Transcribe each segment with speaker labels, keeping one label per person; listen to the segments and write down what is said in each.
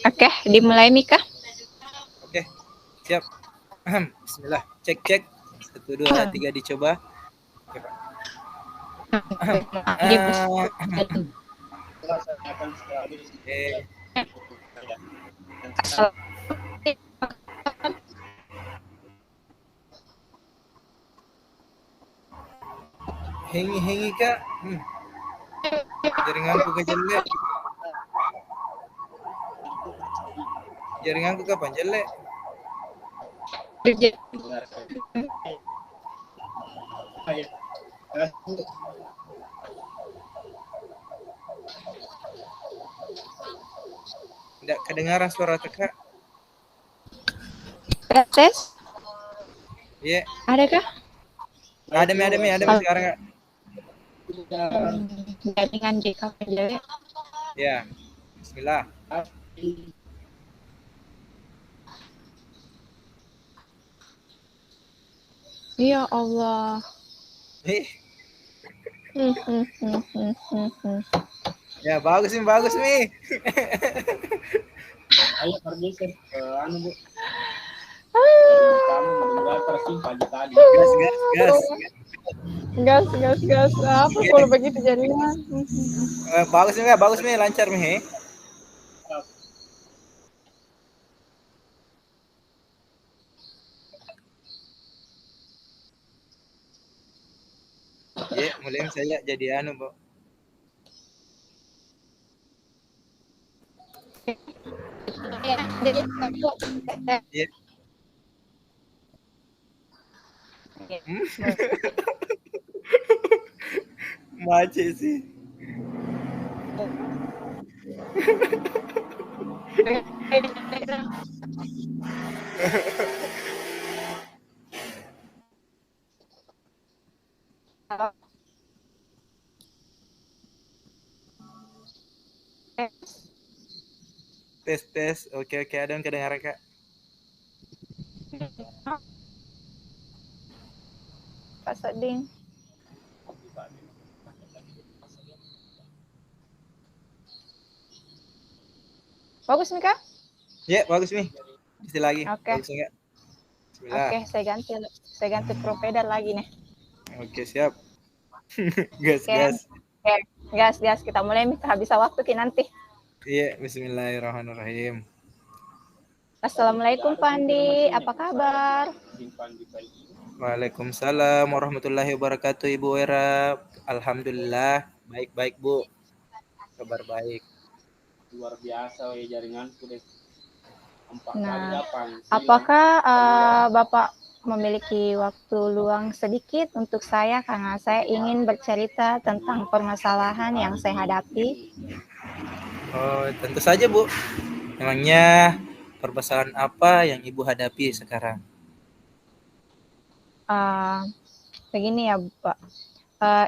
Speaker 1: Oke, dimulai Mika.
Speaker 2: Oke, siap. Bismillah. Cek. 1, 2, 3 dicoba. Oke, Pak. Oke. Hengi Kak. Jaringanku ke jelek. Jaringanku kapan jelek? Tidak kedengaran suara Kak.
Speaker 1: Tes.
Speaker 2: Iya.
Speaker 1: Adakah?
Speaker 2: Ada sekarang Kak.
Speaker 1: Jaringan JK jelek.
Speaker 2: Ya. Bismillah.
Speaker 1: Ya Allah.
Speaker 2: Ya bagus nih.
Speaker 3: Ayo pergi ke Bu. Kamu mendengar tersimpan tadi.
Speaker 1: Gas. Apa kalau begitu jaringan?
Speaker 2: Bagus nih, lancar nih. Ya, mulai saya jadi Bu. Ya. Macet sih. Tes. Oke, ada yang kedengaran Kak.
Speaker 1: Pak Sading. Bagus nih Kak?
Speaker 2: Ya, bagus nih. Isi lagi.
Speaker 1: Oke.
Speaker 2: Bagus enggak?
Speaker 1: Oke, saya ganti provider lagi nih.
Speaker 2: Oke, siap. Gas.
Speaker 1: Oke, gas. Kita mulai Mika, bisa waktu ki nanti.
Speaker 2: Iya, bismillahirrahmanirrahim.
Speaker 1: Assalamualaikum Pak Andi, apa kabar?
Speaker 2: Waalaikumsalam warahmatullahi wabarakatuh Ibu Era. Alhamdulillah, baik Bu. Kabar baik.
Speaker 3: Luar biasa jaringanku deh.
Speaker 1: Nah, apakah Bapak memiliki waktu luang sedikit untuk saya karena saya ingin bercerita tentang permasalahan yang saya hadapi?
Speaker 2: Oh, tentu saja Bu. Memangnya permasalahan apa yang Ibu hadapi sekarang?
Speaker 1: Begini ya Pak,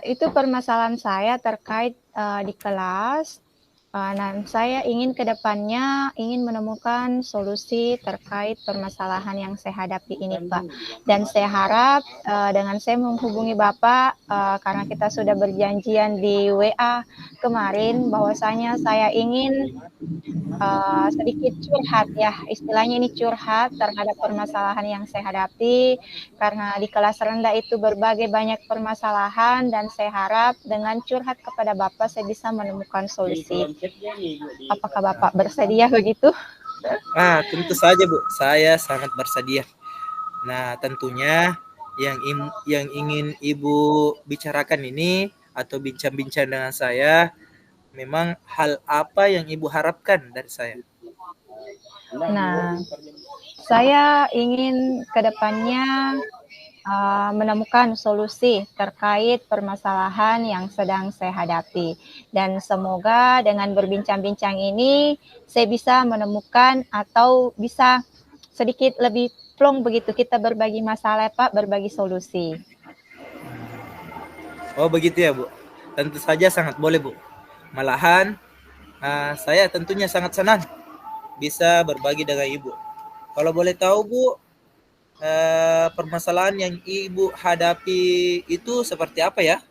Speaker 1: itu permasalahan saya terkait di kelas. Dan saya ingin kedepannya menemukan solusi terkait permasalahan yang saya hadapi ini Pak. Dan saya harap dengan saya menghubungi Bapak karena kita sudah berjanjian di WA kemarin bahwasanya saya ingin sedikit curhat ya, istilahnya ini curhat terhadap permasalahan yang saya hadapi karena di kelas rendah itu berbagai banyak permasalahan dan saya harap dengan curhat kepada Bapak saya bisa menemukan solusi. Apakah Bapak bersedia begitu?
Speaker 2: Tentu saja Bu, saya sangat bersedia. Nah, tentunya yang ingin Ibu bicarakan ini atau bincang-bincang dengan saya, memang hal apa yang Ibu harapkan dari saya?
Speaker 1: Nah, saya ingin kedepannya menemukan solusi terkait permasalahan yang sedang saya hadapi. Dan semoga dengan berbincang-bincang ini saya bisa menemukan atau bisa sedikit lebih plong begitu kita berbagi masalah Pak, berbagi solusi.
Speaker 2: Oh begitu ya Bu, tentu saja sangat boleh Bu. Malahan saya tentunya sangat senang bisa berbagi dengan Ibu. Kalau boleh tahu Bu, permasalahan yang Ibu hadapi itu seperti apa ya?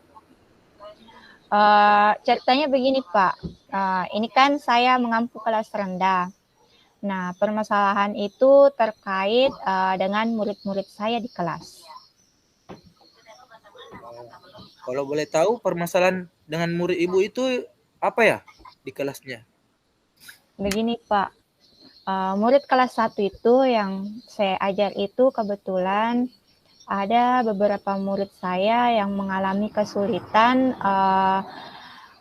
Speaker 1: Ceritanya begini Pak, ini kan saya mengampu kelas rendah. Nah, permasalahan itu terkait dengan murid-murid saya di kelas.
Speaker 2: Kalau boleh tahu permasalahan dengan murid ibu itu apa ya di kelasnya?
Speaker 1: Begini Pak, murid kelas 1 itu yang saya ajar itu kebetulan ada beberapa murid saya yang mengalami kesulitan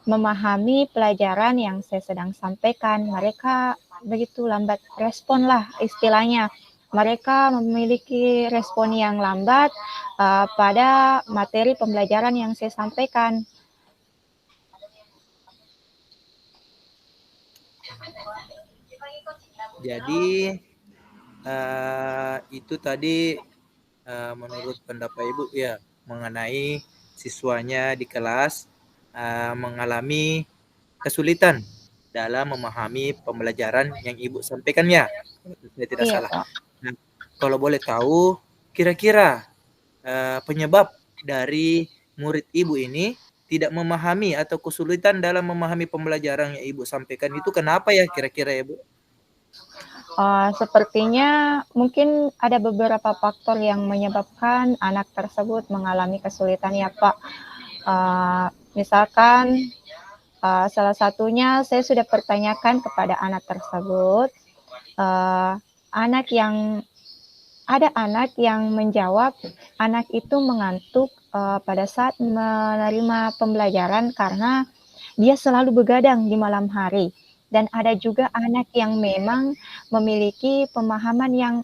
Speaker 1: memahami pelajaran yang saya sedang sampaikan. Mereka begitu lambat respon lah istilahnya. Mereka memiliki respon yang lambat pada materi pembelajaran yang saya sampaikan.
Speaker 2: Jadi itu tadi menurut pendapat ibu ya mengenai siswanya di kelas mengalami kesulitan dalam memahami pembelajaran yang ibu sampaikan ya, saya tidak
Speaker 1: Iya
Speaker 2: salah.
Speaker 1: Pak.
Speaker 2: Nah, kalau boleh tahu kira-kira penyebab dari murid ibu ini tidak memahami atau kesulitan dalam memahami pembelajaran yang ibu sampaikan itu kenapa ya kira-kira ya Bu?
Speaker 1: Sepertinya mungkin ada beberapa faktor yang menyebabkan anak tersebut mengalami kesulitan ya Pak. Misalkan salah satunya saya sudah pertanyakan kepada anak tersebut, ada anak yang menjawab anak itu mengantuk pada saat menerima pembelajaran karena dia selalu begadang di malam hari. Dan ada juga anak yang memang memiliki pemahaman yang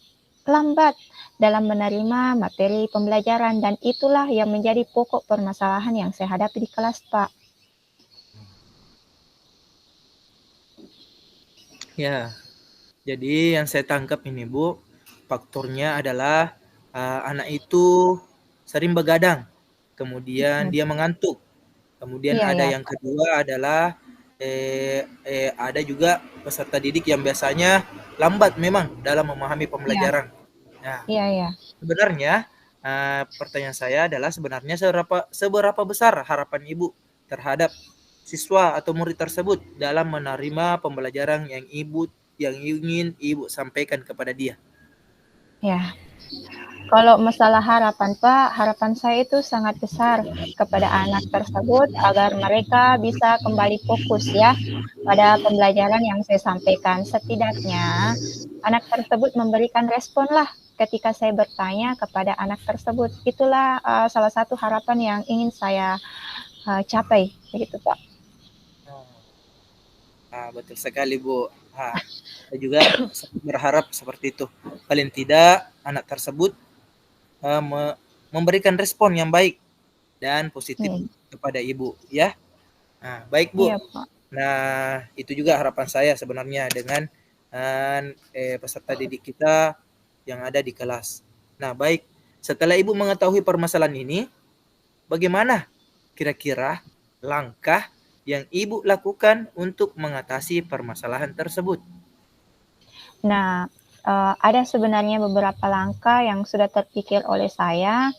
Speaker 1: lambat dalam menerima materi pembelajaran dan itulah yang menjadi pokok permasalahan yang saya hadapi di kelas, Pak.
Speaker 2: Ya, jadi yang saya tangkap ini Bu, faktornya adalah anak itu sering begadang, kemudian dia mengantuk. Kemudian
Speaker 1: Iya,
Speaker 2: ada
Speaker 1: ya,
Speaker 2: yang kedua adalah ada juga peserta didik yang biasanya lambat memang dalam memahami
Speaker 1: iya,
Speaker 2: pembelajaran. Nah,
Speaker 1: iya, iya.
Speaker 2: sebenarnya pertanyaan saya adalah sebenarnya seberapa besar harapan Ibu terhadap siswa atau murid tersebut dalam menerima pembelajaran yang ingin Ibu sampaikan kepada dia?
Speaker 1: Ya, kalau masalah harapan, Pak, harapan saya itu sangat besar kepada anak tersebut agar mereka bisa kembali fokus ya pada pembelajaran yang saya sampaikan. Setidaknya anak tersebut memberikan respon lah ketika saya bertanya kepada anak tersebut. Itulah salah satu harapan yang ingin saya capai, begitu Pak.
Speaker 2: Betul sekali Bu. Saya juga berharap seperti itu. Paling tidak anak tersebut memberikan respon yang baik dan positif kepada Ibu ya. Baik Bu.
Speaker 1: Iya Pak.
Speaker 2: Nah, itu juga harapan saya sebenarnya dengan peserta didik kita yang ada di kelas. Nah, baik. Setelah Ibu mengetahui permasalahan ini, bagaimana kira-kira langkah yang Ibu lakukan untuk mengatasi permasalahan tersebut?
Speaker 1: Nah, ada sebenarnya beberapa langkah yang sudah terpikir oleh saya.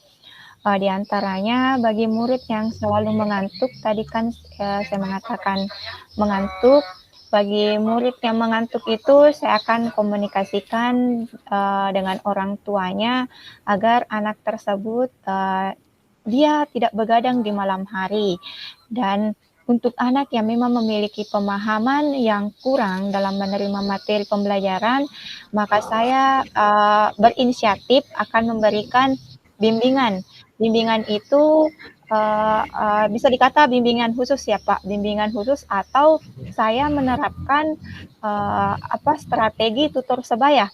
Speaker 1: Di antaranya bagi murid yang selalu mengantuk, tadi kan saya mengatakan mengantuk. Bagi murid yang mengantuk itu saya akan komunikasikan dengan orang tuanya agar anak tersebut dia tidak begadang di malam hari. Dan untuk anak yang memang memiliki pemahaman yang kurang dalam menerima materi pembelajaran, maka saya berinisiatif akan memberikan bimbingan. Bimbingan itu bisa dikata bimbingan khusus ya Pak, bimbingan khusus atau saya menerapkan strategi tutor sebaya.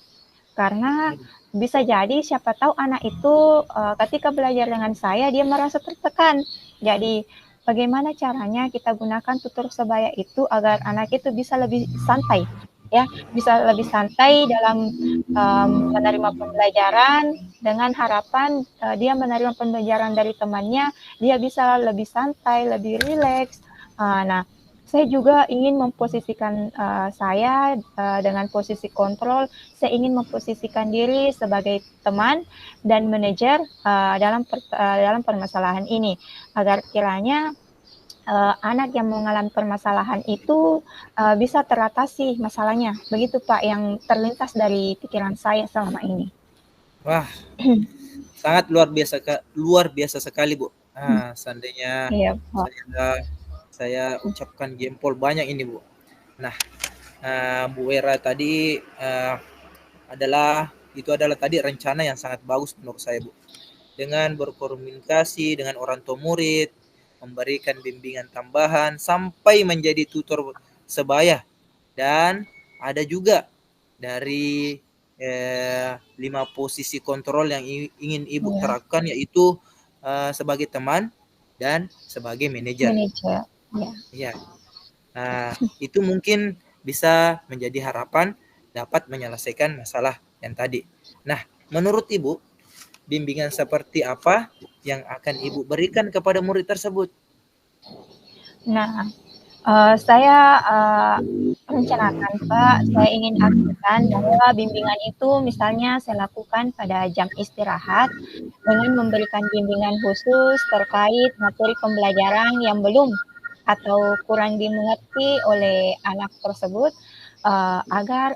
Speaker 1: Karena bisa jadi siapa tahu anak itu ketika belajar dengan saya dia merasa tertekan. Jadi bagaimana caranya kita gunakan tutor sebaya itu agar anak itu bisa lebih santai ya, bisa lebih santai dalam menerima pembelajaran dengan harapan dia menerima pembelajaran dari temannya, dia bisa lebih santai, lebih rileks. Nah, saya juga ingin memposisikan saya dengan posisi kontrol. Saya ingin memposisikan diri sebagai teman dan manajer dalam permasalahan ini agar kiranya anak yang mengalami permasalahan itu bisa teratasi masalahnya. Begitu Pak yang terlintas dari pikiran saya selama ini.
Speaker 2: Wah, sangat luar biasa sekali, Bu. Seandainya
Speaker 1: Iya Pak.
Speaker 2: saya ucapkan jempol banyak ini, Bu. Nah, Bu Wera tadi itu adalah tadi rencana yang sangat bagus menurut saya, Bu. Dengan berkomunikasi dengan orang tua murid, memberikan bimbingan tambahan sampai menjadi tutor sebaya, dan ada juga dari 5 posisi kontrol yang ingin Ibu
Speaker 1: Iya,
Speaker 2: terapkan, yaitu sebagai teman dan sebagai manajer.
Speaker 1: manajer. Ya.
Speaker 2: Iya. Nah, itu mungkin bisa menjadi harapan dapat menyelesaikan masalah yang tadi. Nah, menurut Ibu, bimbingan seperti apa yang akan Ibu berikan kepada murid tersebut?
Speaker 1: Nah, saya rencanakan Pak, saya ingin artikan bahwa bimbingan itu misalnya saya lakukan pada jam istirahat dengan memberikan bimbingan khusus terkait materi pembelajaran yang belum atau kurang dimengerti oleh anak tersebut, agar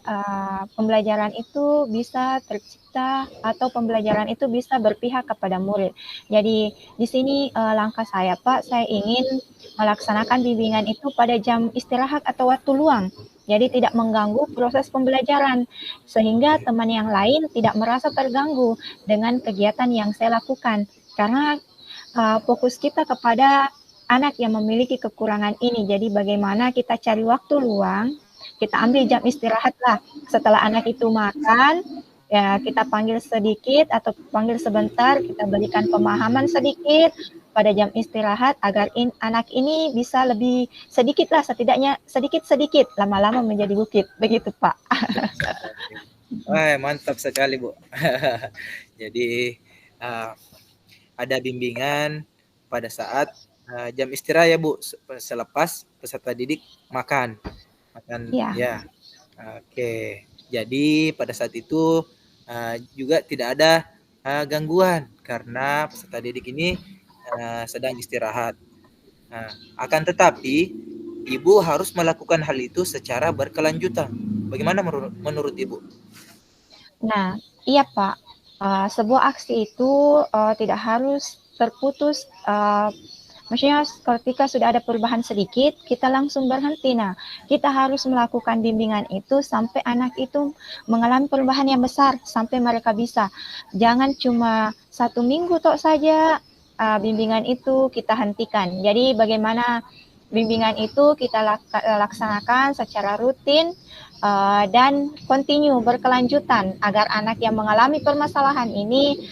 Speaker 1: pembelajaran itu bisa tercipta atau pembelajaran itu bisa berpihak kepada murid. Jadi di sini langkah saya Pak, saya ingin melaksanakan bimbingan itu pada jam istirahat atau waktu luang. Jadi tidak mengganggu proses pembelajaran, sehingga teman yang lain tidak merasa terganggu dengan kegiatan yang saya lakukan. Karena fokus kita kepada anak yang memiliki kekurangan ini. Jadi bagaimana kita cari waktu luang, kita ambil jam istirahat lah. Setelah anak itu makan, ya kita panggil sedikit atau panggil sebentar, kita berikan pemahaman sedikit pada jam istirahat agar anak ini bisa lebih sedikit lah, setidaknya sedikit-sedikit, lama-lama menjadi bukit. Begitu Pak.
Speaker 2: Wah, mantap sekali, Bu. Jadi ada bimbingan pada saat jam istirahat ya, Bu, selepas peserta didik makan.
Speaker 1: Ya.
Speaker 2: Ya. Oke. Jadi pada saat itu juga tidak ada gangguan karena peserta didik ini sedang istirahat. Akan tetapi Ibu harus melakukan hal itu secara berkelanjutan. Bagaimana menurut Ibu?
Speaker 1: Nah, iya Pak. Sebuah aksi itu tidak harus terputus. Maksudnya ketika sudah ada perubahan sedikit, kita langsung berhenti. Nah, kita harus melakukan bimbingan itu sampai anak itu mengalami perubahan yang besar, sampai mereka bisa. Jangan cuma 1 minggu tok saja bimbingan itu kita hentikan. Jadi bagaimana bimbingan itu kita laksanakan secara rutin dan continue berkelanjutan agar anak yang mengalami permasalahan ini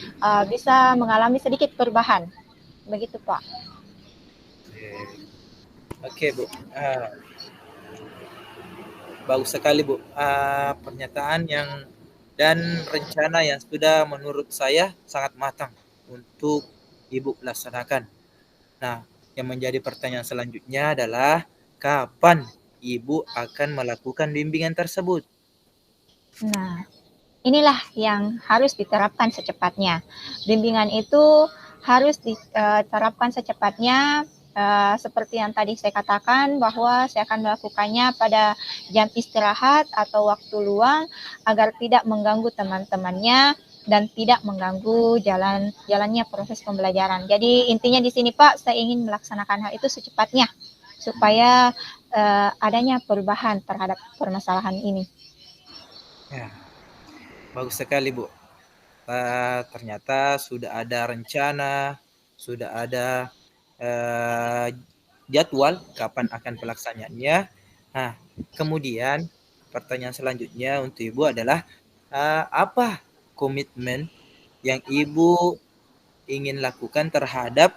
Speaker 1: bisa mengalami sedikit perubahan. Begitu Pak.
Speaker 2: Oke, Bu. Bagus sekali, Bu. Pernyataan dan rencana yang sudah menurut saya sangat matang untuk Ibu laksanakan. Nah, yang menjadi pertanyaan selanjutnya adalah kapan Ibu akan melakukan bimbingan tersebut?
Speaker 1: Nah, inilah yang harus diterapkan secepatnya. Bimbingan itu harus diterapkan secepatnya, seperti yang tadi saya katakan bahwa saya akan melakukannya pada jam istirahat atau waktu luang agar tidak mengganggu teman-temannya dan tidak mengganggu jalannya proses pembelajaran. Jadi intinya di sini Pak, saya ingin melaksanakan hal itu secepatnya supaya adanya perubahan terhadap permasalahan ini.
Speaker 2: Ya, bagus sekali, Bu. Ternyata sudah ada rencana, sudah ada jadwal kapan akan pelaksanaannya. Nah, kemudian pertanyaan selanjutnya untuk Ibu adalah apa komitmen yang Ibu ingin lakukan terhadap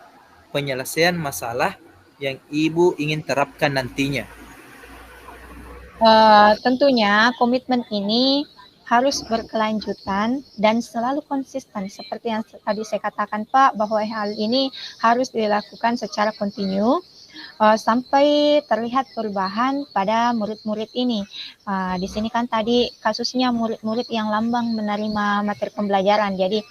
Speaker 2: penyelesaian masalah yang Ibu ingin terapkan nantinya?
Speaker 1: Tentunya komitmen ini harus berkelanjutan dan selalu konsisten. Seperti yang tadi saya katakan Pak, bahwa hal ini harus dilakukan secara kontinu sampai terlihat perubahan pada murid-murid ini. Di sini kan tadi kasusnya murid-murid yang lambang menerima materi pembelajaran. Jadi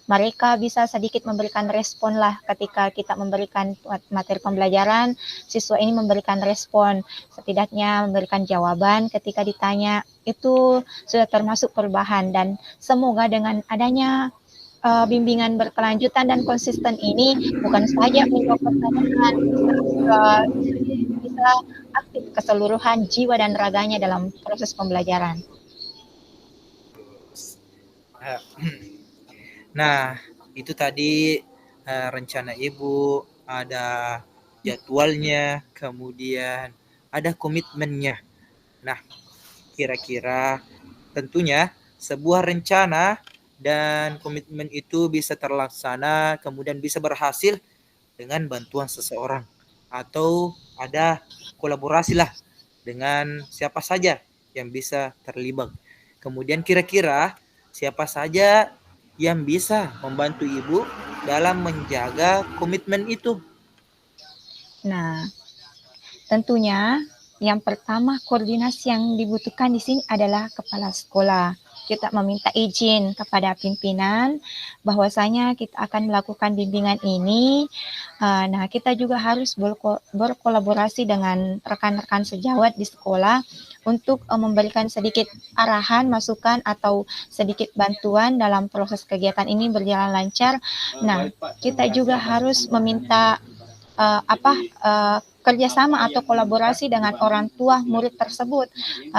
Speaker 1: mereka bisa sedikit memberikan respon lah ketika kita memberikan materi pembelajaran, siswa ini memberikan respon, setidaknya memberikan jawaban ketika ditanya, itu sudah termasuk perubahan. Dan semoga dengan adanya bimbingan berkelanjutan dan konsisten ini bukan saja menjawab pertanyaan, bisa aktif keseluruhan jiwa dan raganya dalam proses pembelajaran.
Speaker 2: Nah, itu tadi rencana Ibu, ada jadwalnya, kemudian ada komitmennya. Nah, kira-kira tentunya sebuah rencana dan komitmen itu bisa terlaksana, kemudian bisa berhasil dengan bantuan seseorang atau ada kolaborasi lah dengan siapa saja yang bisa terlibat. Kemudian kira-kira siapa saja yang bisa membantu Ibu dalam menjaga komitmen itu?
Speaker 1: Nah, tentunya yang pertama koordinasi yang dibutuhkan di sini adalah kepala sekolah. Kita meminta izin kepada pimpinan bahwasanya kita akan melakukan bimbingan ini. Nah, kita juga harus berkolaborasi dengan rekan-rekan sejawat di sekolah untuk memberikan sedikit arahan, masukan atau sedikit bantuan dalam proses kegiatan ini berjalan lancar. Nah, kita juga harus meminta kerjasama atau kolaborasi dengan orang tua murid tersebut.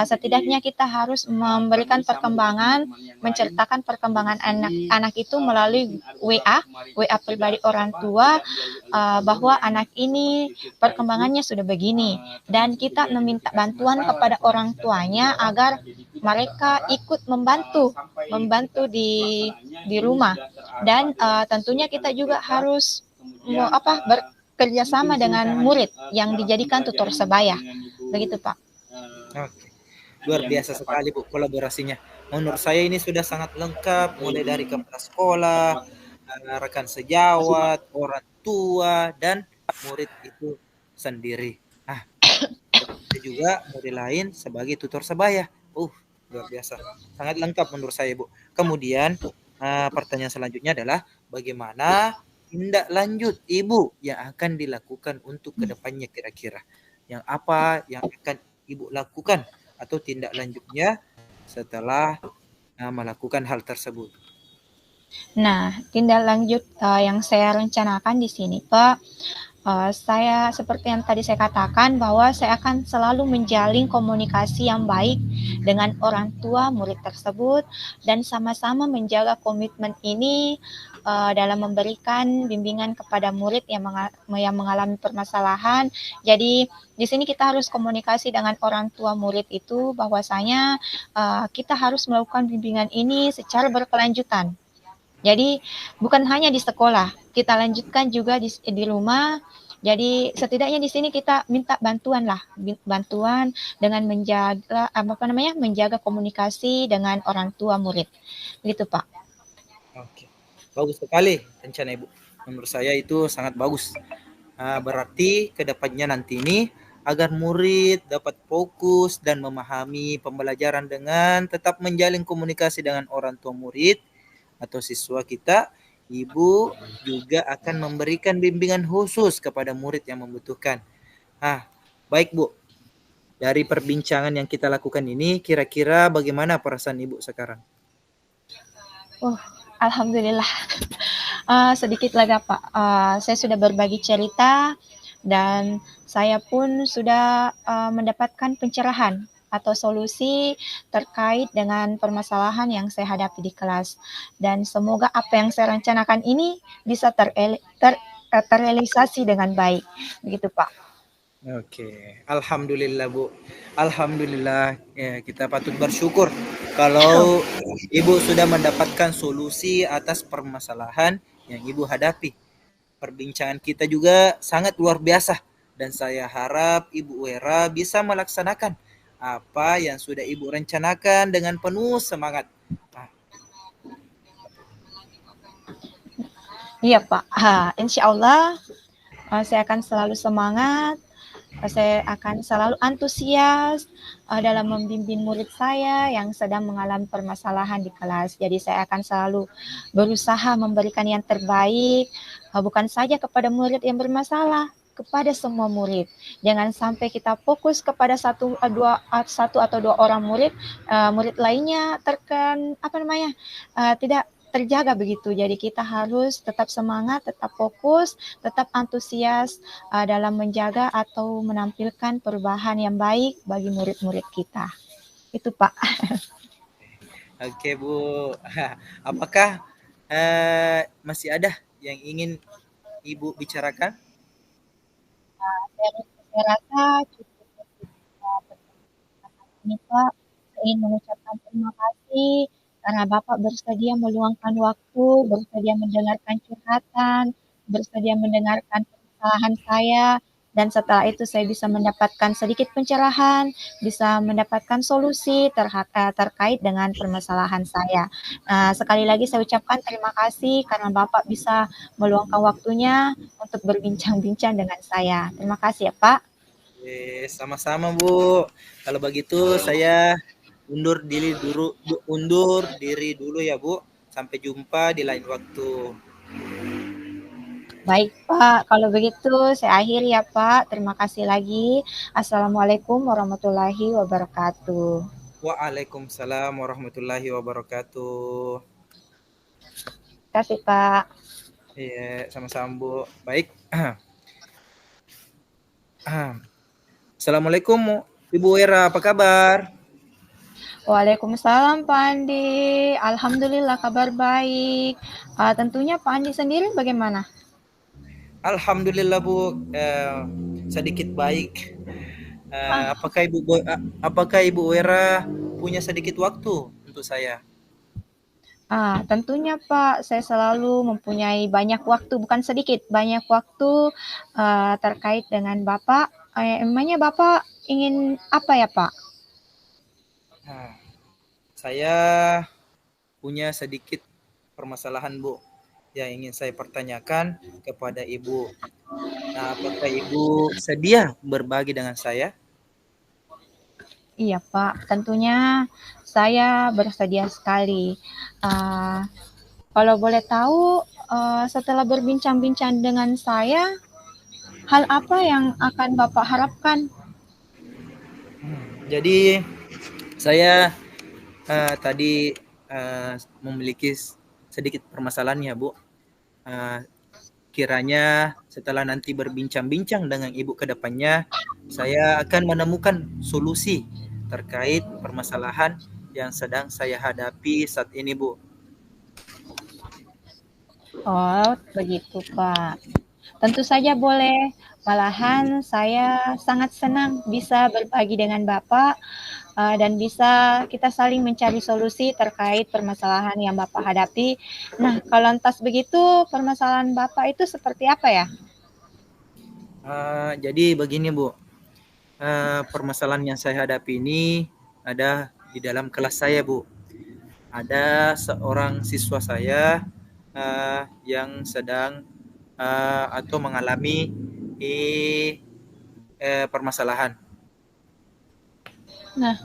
Speaker 1: Setidaknya kita harus memberikan perkembangan, menceritakan perkembangan anak itu melalui WA pribadi orang tua, bahwa anak ini perkembangannya sudah begini, dan kita meminta bantuan kepada orang tuanya agar mereka ikut membantu di rumah. Dan tentunya kita juga harus kerjasama dengan murid yang dijadikan tutor sebaya. Begitu, Pak.
Speaker 2: Oke. Luar biasa sekali, Bu, kolaborasinya. Menurut saya ini sudah sangat lengkap, mulai dari kepala sekolah, rekan sejawat, orang tua, dan murid itu sendiri. Ada juga murid lain sebagai tutor sebaya. Luar biasa. Sangat lengkap menurut saya, Bu. Kemudian pertanyaan selanjutnya adalah bagaimana tindak lanjut Ibu yang akan dilakukan untuk kedepannya kira-kira? Yang apa yang akan Ibu lakukan atau tindak lanjutnya setelah melakukan hal tersebut?
Speaker 1: Nah, tindak lanjut yang saya rencanakan di sini, Pak, saya seperti yang tadi saya katakan bahwa saya akan selalu menjalin komunikasi yang baik dengan orang tua murid tersebut dan sama-sama menjaga komitmen ini dalam memberikan bimbingan kepada murid yang mengalami permasalahan. Jadi di sini kita harus komunikasi dengan orang tua murid itu bahwasanya kita harus melakukan bimbingan ini secara berkelanjutan. Jadi bukan hanya di sekolah, kita lanjutkan juga di rumah. Jadi setidaknya di sini kita minta bantuan dengan menjaga komunikasi dengan orang tua murid. Gitu, Pak.
Speaker 2: Oke. Bagus sekali rencana Ibu. Menurut saya itu sangat bagus. Berarti kedepannya nanti ini agar murid dapat fokus dan memahami pembelajaran dengan tetap menjalin komunikasi dengan orang tua murid atau siswa kita, Ibu juga akan memberikan bimbingan khusus kepada murid yang membutuhkan. Baik, Bu. Dari perbincangan yang kita lakukan ini, kira-kira bagaimana perasaan Ibu sekarang?
Speaker 1: Alhamdulillah. Sedikit lega, Pak. Saya sudah berbagi cerita dan saya pun sudah mendapatkan pencerahan atau solusi terkait dengan permasalahan yang saya hadapi di kelas. Dan semoga apa yang saya rencanakan ini bisa terrealisasi dengan baik. Begitu, Pak.
Speaker 2: Oke, alhamdulillah, Bu. Alhamdulillah, kita patut bersyukur kalau Ibu sudah mendapatkan solusi atas permasalahan yang Ibu hadapi. Perbincangan kita juga sangat luar biasa dan saya harap Ibu Wera bisa melaksanakan apa yang sudah Ibu rencanakan dengan penuh semangat.
Speaker 1: Iya, Pak. Insya Allah saya akan selalu semangat Saya akan selalu antusias dalam membimbing murid saya yang sedang mengalami permasalahan di kelas. Jadi saya akan selalu berusaha memberikan yang terbaik, bukan saja kepada murid yang bermasalah, kepada semua murid. Jangan sampai kita fokus kepada satu atau dua orang murid, murid lainnya tidak terjaga begitu. Jadi kita harus tetap semangat, tetap fokus, tetap antusias dalam menjaga atau menampilkan perubahan yang baik bagi murid-murid kita. Itu Pak.
Speaker 2: Oke Bu, apakah masih ada yang ingin Ibu bicarakan?
Speaker 1: Saya rasa cukup ini Pak. Saya ingin mengucapkan terima kasih karena Bapak bersedia meluangkan waktu, bersedia mendengarkan curhatan, bersedia mendengarkan permasalahan saya, dan setelah itu saya bisa mendapatkan sedikit pencerahan, bisa mendapatkan solusi terkait dengan permasalahan saya. Sekali lagi saya ucapkan terima kasih karena Bapak bisa meluangkan waktunya untuk berbincang-bincang dengan saya. Terima kasih ya Pak.
Speaker 2: Sama-sama Bu. Kalau begitu saya undur diri dulu ya Bu. Sampai jumpa di lain waktu.
Speaker 1: Baik Pak, kalau begitu saya akhiri ya Pak. Terima kasih lagi. Assalamualaikum warahmatullahi wabarakatuh.
Speaker 2: Waalaikumsalam warahmatullahi wabarakatuh.
Speaker 1: Terima kasih Pak.
Speaker 2: Iya, sama-sama Bu. Baik. Assalamualaikum Ibu Era, apa kabar?
Speaker 1: Waalaikumsalam Pak Andi. Alhamdulillah kabar baik. Tentunya Pak Andi sendiri bagaimana?
Speaker 2: Alhamdulillah Bu, sedikit baik.
Speaker 1: Ah,
Speaker 2: Apakah Ibu Era punya sedikit waktu untuk saya?
Speaker 1: Tentunya Pak, saya selalu mempunyai banyak waktu, bukan sedikit, banyak waktu terkait dengan Bapak. Emangnya Bapak ingin apa ya Pak?
Speaker 2: Nah, saya punya sedikit permasalahan Bu yang ingin saya pertanyakan kepada Ibu. Nah, apakah Ibu sedia berbagi dengan saya?
Speaker 1: Iya Pak, tentunya saya bersedia sekali. Kalau boleh tahu, setelah berbincang-bincang dengan saya, hal apa yang akan Bapak harapkan?
Speaker 2: Jadi saya tadi memiliki sedikit permasalahan ya Bu. Kiranya setelah nanti berbincang-bincang dengan Ibu ke depannya, saya akan menemukan solusi terkait permasalahan yang sedang saya hadapi saat ini Bu.
Speaker 1: Oh, begitu Pak. Tentu saja boleh. Malahan saya sangat senang bisa berbagi dengan Bapak dan bisa kita saling mencari solusi terkait permasalahan yang Bapak hadapi. Nah, kalau lantas begitu, permasalahan Bapak itu seperti apa ya?
Speaker 2: Jadi begini Bu, permasalahan yang saya hadapi ini ada di dalam kelas saya Bu. Ada seorang siswa saya yang sedang atau mengalami permasalahan.
Speaker 1: Nah,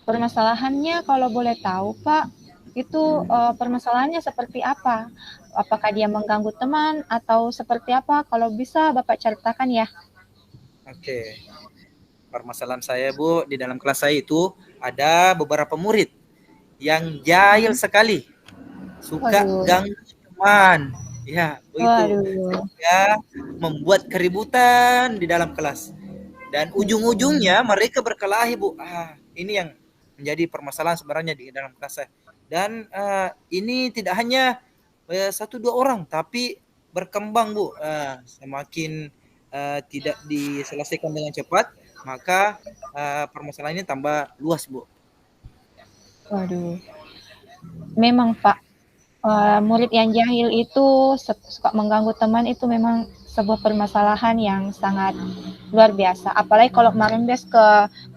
Speaker 1: permasalahannya kalau boleh tahu, Pak, itu permasalahannya seperti apa? Apakah dia mengganggu teman atau seperti apa? Kalau bisa Bapak ceritakan ya.
Speaker 2: Oke, permasalahan saya Bu, di dalam kelas saya itu ada beberapa murid yang jahil sekali, suka
Speaker 1: Waduh,
Speaker 2: ganggu teman. Ya, begitu.
Speaker 1: waduh,
Speaker 2: Sehingga membuat keributan di dalam kelas. Dan ujung-ujungnya mereka berkelahi Bu. Ini yang menjadi permasalahan sebenarnya di dalam kelas saya. Dan ini tidak hanya satu dua orang, tapi berkembang Bu. Semakin tidak diselesaikan dengan cepat, maka permasalahan ini tambah luas Bu.
Speaker 1: waduh. Memang Pak, murid yang jahil itu suka mengganggu teman itu memang sebuah permasalahan yang sangat luar biasa. Apalagi kalau merembes ke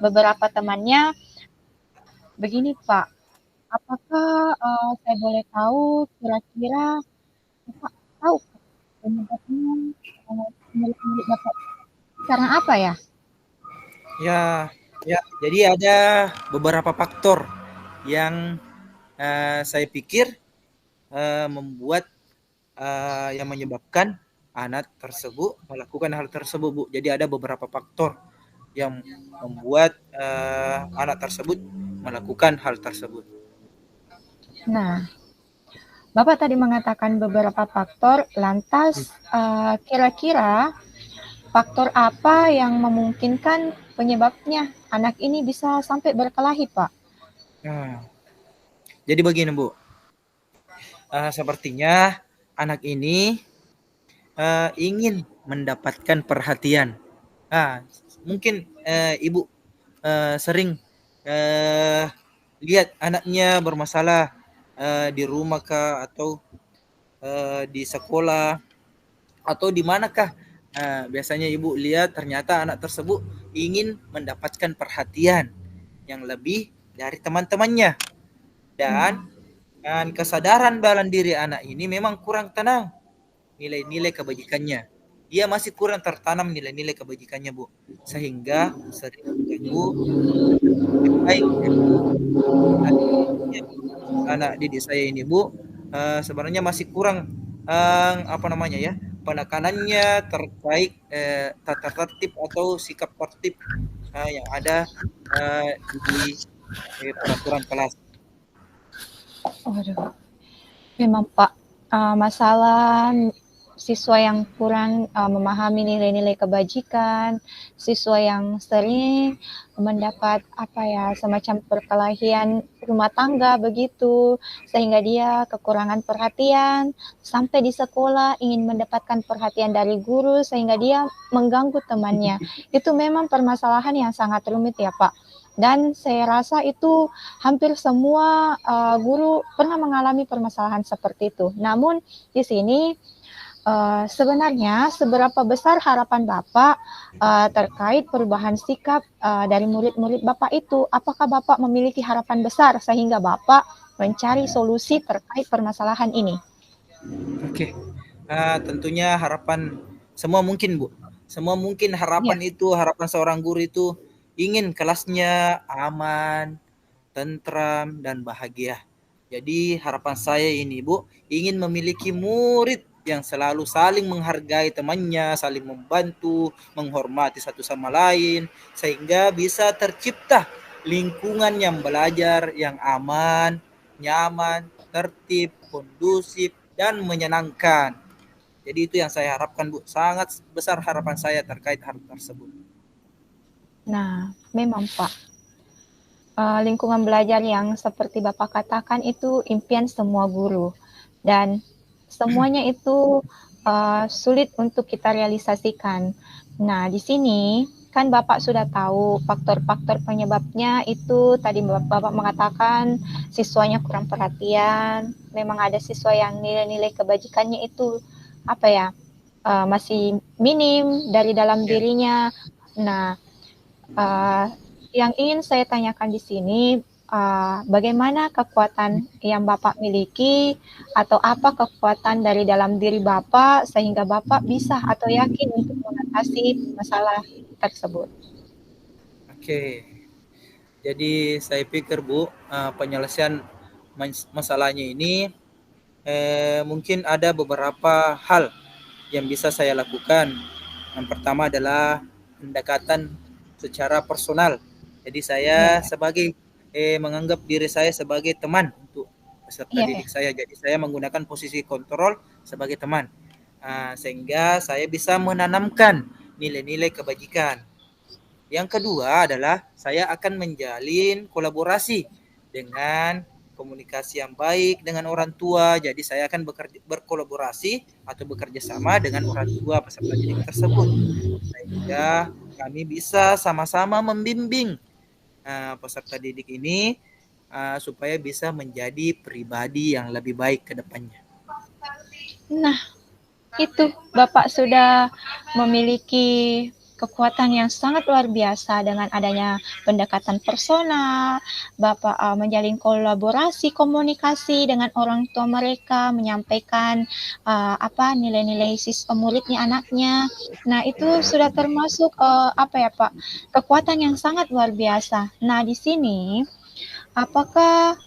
Speaker 1: beberapa temannya. Begini Pak, apakah saya boleh tahu kira-kira Bapak tahu penyebabnya murid-murid Bapak? Karena apa ya?
Speaker 2: Ya, jadi ada beberapa faktor yang saya pikir membuat yang menyebabkan anak tersebut melakukan hal tersebut, Bu. Jadi ada beberapa faktor yang membuat anak tersebut melakukan hal tersebut.
Speaker 1: Nah, Bapak tadi mengatakan beberapa faktor, lantas kira-kira faktor apa yang memungkinkan penyebabnya anak ini bisa sampai berkelahi, Pak?
Speaker 2: Nah, jadi begini, Bu. Sepertinya anak ini ingin mendapatkan perhatian. Mungkin ibu sering lihat anaknya bermasalah di rumah kah, atau di sekolah, atau di manakah. Biasanya ibu lihat ternyata anak tersebut ingin mendapatkan perhatian yang lebih dari teman-temannya, dan kesadaran dalam diri anak ini memang kurang tenang. Nilai-nilai kebajikannya, dia masih kurang tertanam nilai-nilai kebajikannya, Bu, sehingga sering mengganggu yang baik. Anak didik saya ini, Bu, sebenarnya masih kurang penekanannya terkait tata tertib atau sikap tertib yang ada di peraturan kelas.
Speaker 1: Waduh, memang Pak, masalah siswa yang kurang memahami nilai-nilai kebajikan, siswa yang sering mendapat semacam perkelahian rumah tangga begitu, sehingga dia kekurangan perhatian, sampai di sekolah ingin mendapatkan perhatian dari guru sehingga dia mengganggu temannya. Itu memang permasalahan yang sangat rumit ya Pak. Dan saya rasa itu hampir semua guru pernah mengalami permasalahan seperti itu. Namun di sini sebenarnya seberapa besar harapan Bapak terkait perubahan sikap dari murid-murid Bapak itu? Apakah Bapak memiliki harapan besar sehingga Bapak mencari solusi terkait permasalahan ini?
Speaker 2: Oke, tentunya harapan semua mungkin, Bu. Semua mungkin,
Speaker 1: Ya,
Speaker 2: harapan seorang guru itu ingin kelasnya aman, tentram, dan bahagia. Jadi harapan saya ini, Bu, ingin memiliki murid yang selalu saling menghargai temannya, saling membantu, menghormati satu sama lain, sehingga bisa tercipta lingkungan yang belajar yang aman, nyaman, tertib, kondusif, dan menyenangkan. Jadi itu yang saya harapkan, Bu. Sangat besar harapan saya terkait hal tersebut.
Speaker 1: nah memang Pak, lingkungan belajar yang seperti Bapak katakan itu impian semua guru dan semuanya itu sulit untuk kita realisasikan. Nah, di sini kan Bapak sudah tahu faktor-faktor penyebabnya itu tadi Bapak mengatakan siswanya kurang perhatian, memang ada siswa yang nilai-nilai kebajikannya itu masih minim dari dalam dirinya. Nah, yang ingin saya tanyakan di sini, bagaimana kekuatan yang Bapak miliki atau apa kekuatan dari dalam diri Bapak sehingga Bapak bisa atau yakin untuk mengatasi masalah tersebut?
Speaker 2: Oke. Jadi saya pikir, Bu, penyelesaian masalahnya ini mungkin ada beberapa hal yang bisa saya lakukan. Yang pertama adalah pendekatan secara personal. Jadi saya
Speaker 1: Ya,
Speaker 2: sebagai menganggap diri saya sebagai teman untuk peserta
Speaker 1: ya, ya.
Speaker 2: didik saya. Jadi saya menggunakan posisi kontrol sebagai teman, sehingga saya bisa menanamkan nilai-nilai kebajikan. Yang kedua adalah saya akan menjalin kolaborasi dengan komunikasi yang baik dengan orang tua. Jadi saya akan berkolaborasi atau bekerja sama dengan orang tua peserta didik tersebut, sehingga kami bisa sama-sama membimbing peserta didik ini supaya bisa menjadi pribadi yang lebih baik ke depannya.
Speaker 1: Nah, itu Bapak sudah memiliki kekuatan yang sangat luar biasa dengan adanya pendekatan personal, Bapak menjalin kolaborasi, komunikasi dengan orang tua mereka, menyampaikan nilai-nilai muridnya, anaknya. Nah, itu sudah termasuk Pak, kekuatan yang sangat luar biasa. Nah, di sini apakah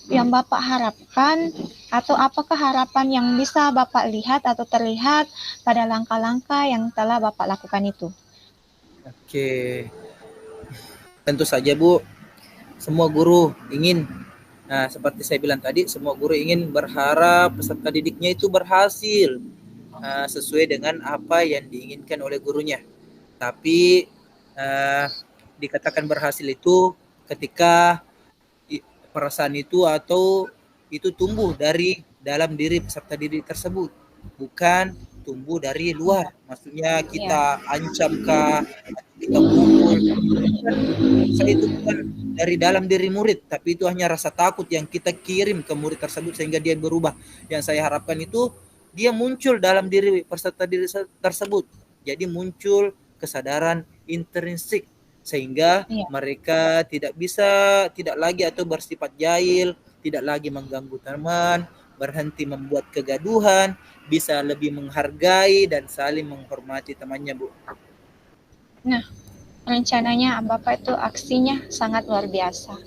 Speaker 1: yang Bapak harapkan atau apakah harapan yang bisa Bapak lihat atau terlihat pada langkah-langkah yang telah Bapak lakukan itu?
Speaker 2: Oke, tentu saja Bu, semua guru ingin, seperti saya bilang tadi, semua guru ingin berharap peserta didiknya itu berhasil sesuai dengan apa yang diinginkan oleh gurunya. Tapi dikatakan berhasil itu ketika perasaan itu atau itu tumbuh dari dalam diri peserta didik tersebut, bukan tumbuh dari luar. Maksudnya kita ancam kah, kita pukul. Saya itu bukan dari dalam diri murid, tapi itu hanya rasa takut yang kita kirim ke murid tersebut sehingga dia berubah. Yang saya harapkan itu dia muncul dalam diri peserta didik tersebut. Jadi muncul kesadaran intrinsik sehingga mereka tidak lagi atau bersifat jahil, tidak lagi mengganggu teman, berhenti membuat kegaduhan, bisa lebih menghargai dan saling menghormati temannya, Bu.
Speaker 1: Nah, rencananya Bapak itu aksinya sangat luar biasa.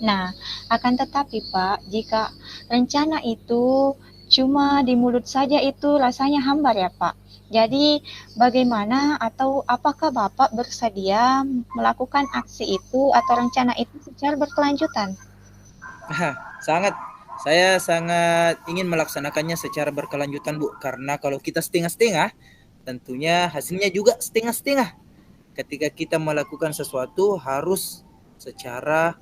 Speaker 1: Nah, akan tetapi Pak, jika rencana itu cuma di mulut saja itu rasanya hambar ya Pak. Jadi bagaimana atau apakah Bapak bersedia melakukan aksi itu atau rencana itu secara berkelanjutan?
Speaker 2: Saya sangat ingin melaksanakannya secara berkelanjutan Bu, karena kalau kita setengah-setengah, tentunya hasilnya juga setengah-setengah. Ketika kita melakukan sesuatu harus secara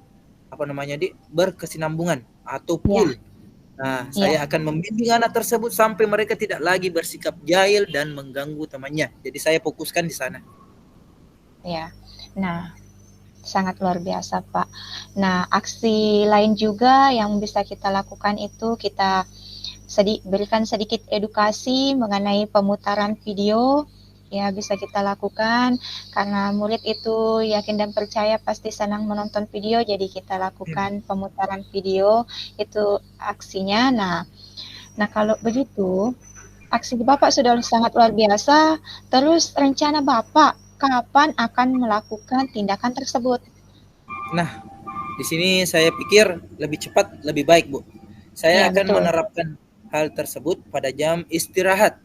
Speaker 2: berkesinambungan atau full. Saya akan membimbing anak tersebut sampai mereka tidak lagi bersikap jahil dan mengganggu temannya. Jadi saya fokuskan di sana.
Speaker 1: Ya, nah sangat luar biasa Pak. Nah, aksi lain juga yang bisa kita lakukan itu kita berikan sedikit edukasi mengenai pemutaran video. Ya, bisa kita lakukan karena murid itu yakin dan percaya pasti senang menonton video, jadi kita lakukan pemutaran video itu aksinya. Nah kalau begitu aksi Bapak sudah sangat luar biasa. Terus rencana Bapak kapan akan melakukan tindakan tersebut?
Speaker 2: Nah, di sini saya pikir lebih cepat lebih baik, Bu. Saya akan menerapkan hal tersebut pada jam istirahat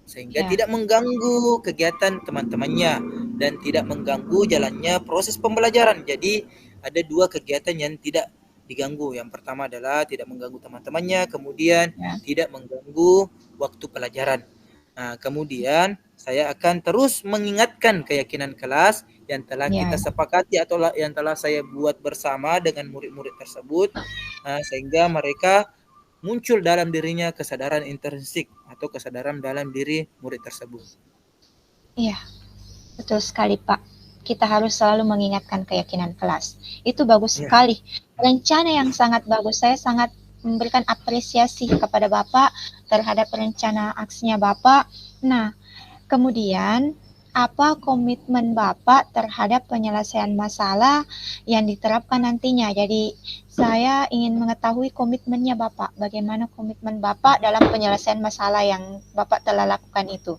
Speaker 2: sehingga tidak mengganggu kegiatan teman-temannya dan tidak mengganggu jalannya proses pembelajaran. Jadi ada dua kegiatan yang tidak diganggu. Yang pertama adalah tidak mengganggu teman-temannya, kemudian tidak mengganggu waktu pelajaran. Nah, kemudian saya akan terus mengingatkan keyakinan kelas yang telah kita sepakati atau yang telah saya buat bersama dengan murid-murid tersebut, sehingga mereka muncul dalam dirinya kesadaran intrinsik atau kesadaran dalam diri murid tersebut.
Speaker 1: Iya, betul sekali Pak. Kita harus selalu mengingatkan keyakinan kelas. Itu bagus sekali. Rencana yang sangat bagus. Saya sangat memberikan apresiasi kepada Bapak terhadap rencana aksinya Bapak. Nah, kemudian apa komitmen Bapak terhadap penyelesaian masalah yang diterapkan nantinya? Jadi saya ingin mengetahui komitmennya Bapak. Bagaimana komitmen Bapak dalam penyelesaian masalah yang Bapak telah lakukan itu?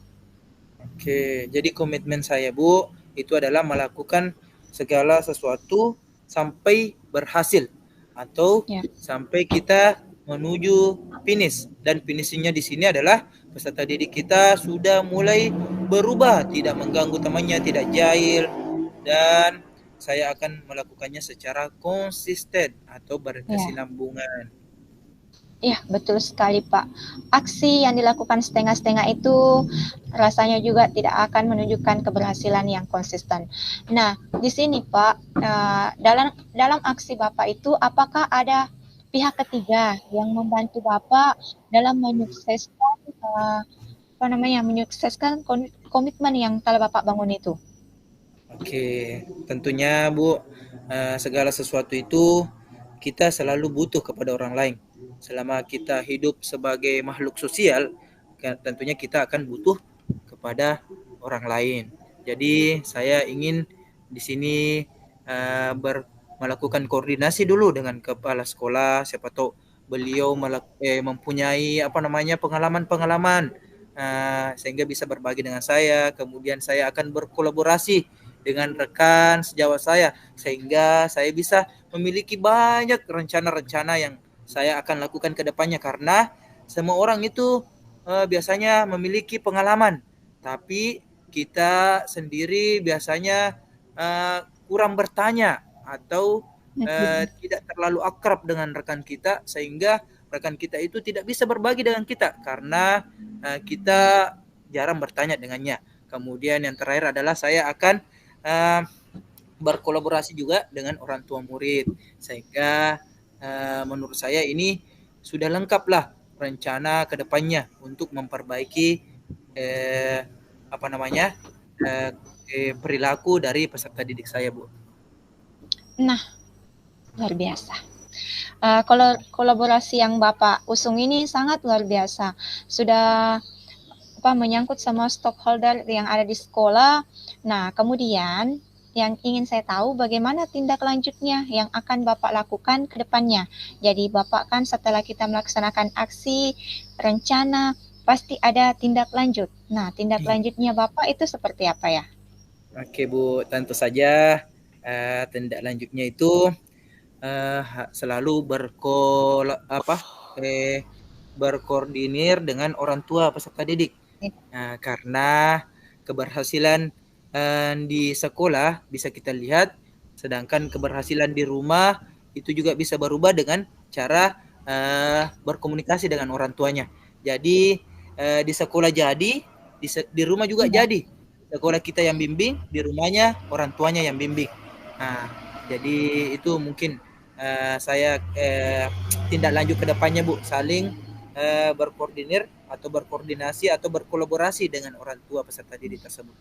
Speaker 2: Oke, jadi komitmen saya Bu, itu adalah melakukan segala sesuatu sampai berhasil atau sampai kita menuju finish. Dan finishingnya di sini adalah peserta didik kita sudah mulai berubah, tidak mengganggu temannya, tidak jahil, dan saya akan melakukannya secara konsisten atau berkesinambungan.
Speaker 1: Ya, betul sekali Pak. Aksi yang dilakukan setengah-setengah itu rasanya juga tidak akan menunjukkan keberhasilan yang konsisten. Nah, di sini Pak, dalam aksi Bapak itu apakah ada pihak ketiga yang membantu Bapak dalam menyukseskan menyukseskan komitmen yang telah Bapak bangun itu?
Speaker 2: Oke, tentunya Bu, segala sesuatu itu kita selalu butuh kepada orang lain. Selama kita hidup sebagai makhluk sosial, tentunya kita akan butuh kepada orang lain. Jadi saya ingin di sini melakukan koordinasi dulu dengan kepala sekolah, siapa tahu beliau mempunyai pengalaman-pengalaman sehingga bisa berbagi dengan saya. Kemudian saya akan berkolaborasi dengan rekan sejawat saya sehingga saya bisa memiliki banyak rencana-rencana yang saya akan lakukan ke depannya, karena semua orang itu biasanya memiliki pengalaman, tapi kita sendiri biasanya kurang bertanya atau tidak terlalu akrab dengan rekan kita, sehingga rekan kita itu tidak bisa berbagi dengan kita karena kita jarang bertanya dengannya. Kemudian yang terakhir adalah saya akan berkolaborasi juga dengan orang tua murid, sehingga menurut saya ini sudah lengkap lah rencana ke depannya untuk memperbaiki perilaku dari peserta didik saya, Bu.
Speaker 1: Nah, luar biasa. Kolaborasi yang Bapak usung ini sangat luar biasa. Sudah menyangkut semua stakeholder yang ada di sekolah. Nah, kemudian yang ingin saya tahu bagaimana tindak lanjutnya yang akan Bapak lakukan ke depannya. Jadi Bapak kan setelah kita melaksanakan aksi, rencana, pasti ada tindak lanjut. Nah, tindak lanjutnya Bapak itu seperti apa ya?
Speaker 2: Oke, Bu, tentu saja tindak lanjutnya itu selalu berkoordinir dengan orang tua peserta didik. Karena keberhasilan di sekolah bisa kita lihat, sedangkan keberhasilan di rumah itu juga bisa berubah dengan cara berkomunikasi dengan orang tuanya. Jadi di sekolah jadi, di rumah juga jadi. Sekolah kita yang bimbing, di rumahnya orang tuanya yang bimbing. Nah, jadi itu mungkin saya tindak lanjut ke depannya, Bu, saling berkoordinir atau berkoordinasi atau berkolaborasi dengan orang tua peserta didik tersebut.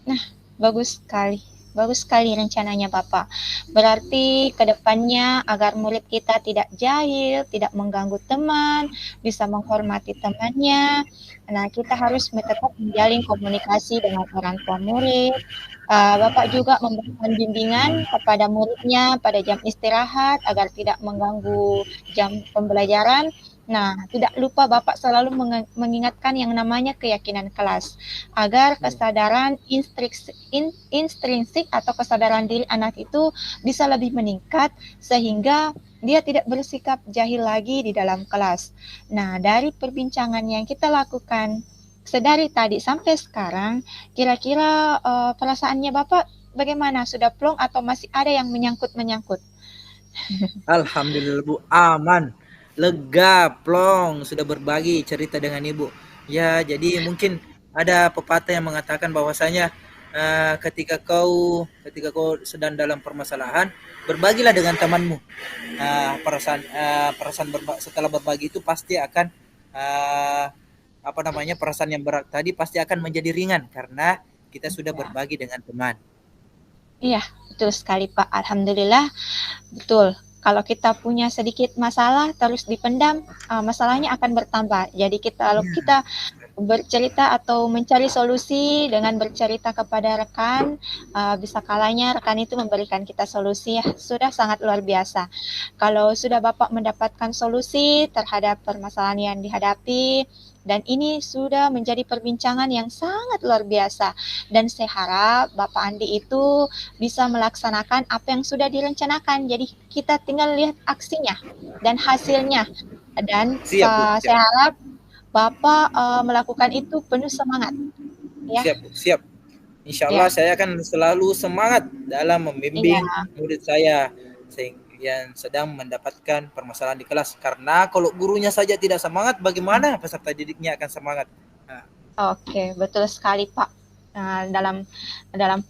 Speaker 1: Nah, bagus sekali rencananya Bapak. Berarti kedepannya agar murid kita tidak jahil, tidak mengganggu teman, bisa menghormati temannya. Nah, kita harus tetap menjalin komunikasi dengan orang tua murid. Bapak juga memberikan bimbingan kepada muridnya pada jam istirahat agar tidak mengganggu jam pembelajaran. Nah, tidak lupa Bapak selalu mengingatkan yang namanya keyakinan kelas, agar kesadaran intrinsik atau kesadaran diri anak itu bisa lebih meningkat, sehingga dia tidak bersikap jahil lagi di dalam kelas. Nah, dari perbincangan yang kita lakukan sedari tadi sampai sekarang, kira-kira perasaannya Bapak bagaimana? Sudah plong atau masih ada yang menyangkut-menyangkut?
Speaker 2: Alhamdulillah, Bu, aman, lega, plong, sudah berbagi cerita dengan Ibu. Ya, jadi mungkin ada pepatah yang mengatakan bahwasanya ketika kau sedang dalam permasalahan, berbagilah dengan temanmu. Setelah berbagi itu pasti akan perasaan yang berat tadi pasti akan menjadi ringan karena kita sudah berbagi dengan teman.
Speaker 1: Iya, betul sekali Pak. Alhamdulillah, betul. Kalau kita punya sedikit masalah terus dipendam, masalahnya akan bertambah. Jadi kalau kita bercerita atau mencari solusi dengan bercerita kepada rekan, bisa kalanya rekan itu memberikan kita solusi, ya sudah sangat luar biasa. Kalau sudah Bapak mendapatkan solusi terhadap permasalahan yang dihadapi, dan ini sudah menjadi perbincangan yang sangat luar biasa. Dan saya harap Bapak Andi itu bisa melaksanakan apa yang sudah direncanakan. Jadi kita tinggal lihat aksinya dan hasilnya. Dan
Speaker 2: Siap.
Speaker 1: saya harap Bapak melakukan itu penuh semangat. Ya.
Speaker 2: Siap. Insya Allah saya akan selalu semangat dalam membimbing murid saya yang sedang mendapatkan permasalahan di kelas. Karena kalau gurunya saja tidak semangat, bagaimana peserta didiknya akan semangat?
Speaker 1: Oke, betul sekali Pak. Nah, dalam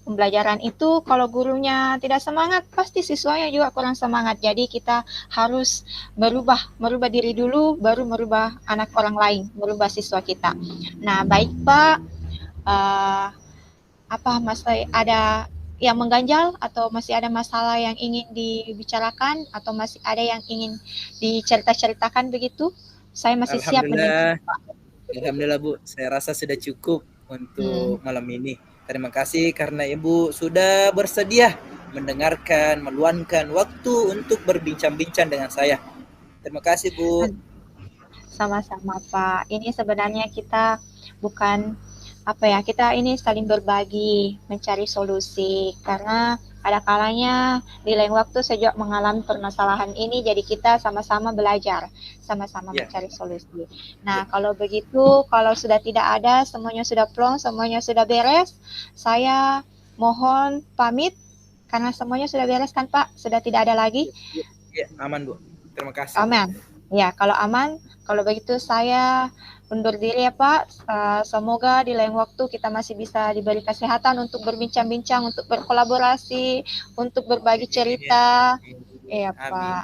Speaker 1: pembelajaran itu kalau gurunya tidak semangat, pasti siswanya juga kurang semangat. Jadi kita harus merubah diri dulu, baru merubah anak orang lain, merubah siswa kita. Nah, baik Pak. Masih ada yang mengganjal atau masih ada masalah yang ingin dibicarakan atau masih ada yang ingin diceritakan begitu? Saya masih siap mendengar Pak.
Speaker 2: Alhamdulillah Bu, saya rasa sudah cukup untuk malam ini. Terima kasih karena Ibu sudah bersedia mendengarkan, meluangkan waktu untuk berbincang-bincang dengan saya. Terima kasih, Bu.
Speaker 1: Sama-sama Pak. Ini sebenarnya kita bukan apa ya, kita ini saling berbagi, mencari solusi. Karena ada kalanya di lain waktu sejak mengalami permasalahan ini, jadi kita sama-sama belajar, sama-sama
Speaker 2: Ya.
Speaker 1: mencari solusi. Nah, kalau begitu, kalau sudah tidak ada, semuanya sudah plong, semuanya sudah beres, saya mohon pamit karena semuanya sudah beres kan Pak? Sudah tidak ada lagi?
Speaker 2: Ya, aman Bu. Terima kasih.
Speaker 1: Aman. Ya, kalau aman, kalau begitu saya undur diri ya Pak. Semoga di lain waktu kita masih bisa diberi kesehatan untuk berbincang-bincang, untuk berkolaborasi, untuk berbagi cerita. Iya
Speaker 2: Amin.
Speaker 1: Pak.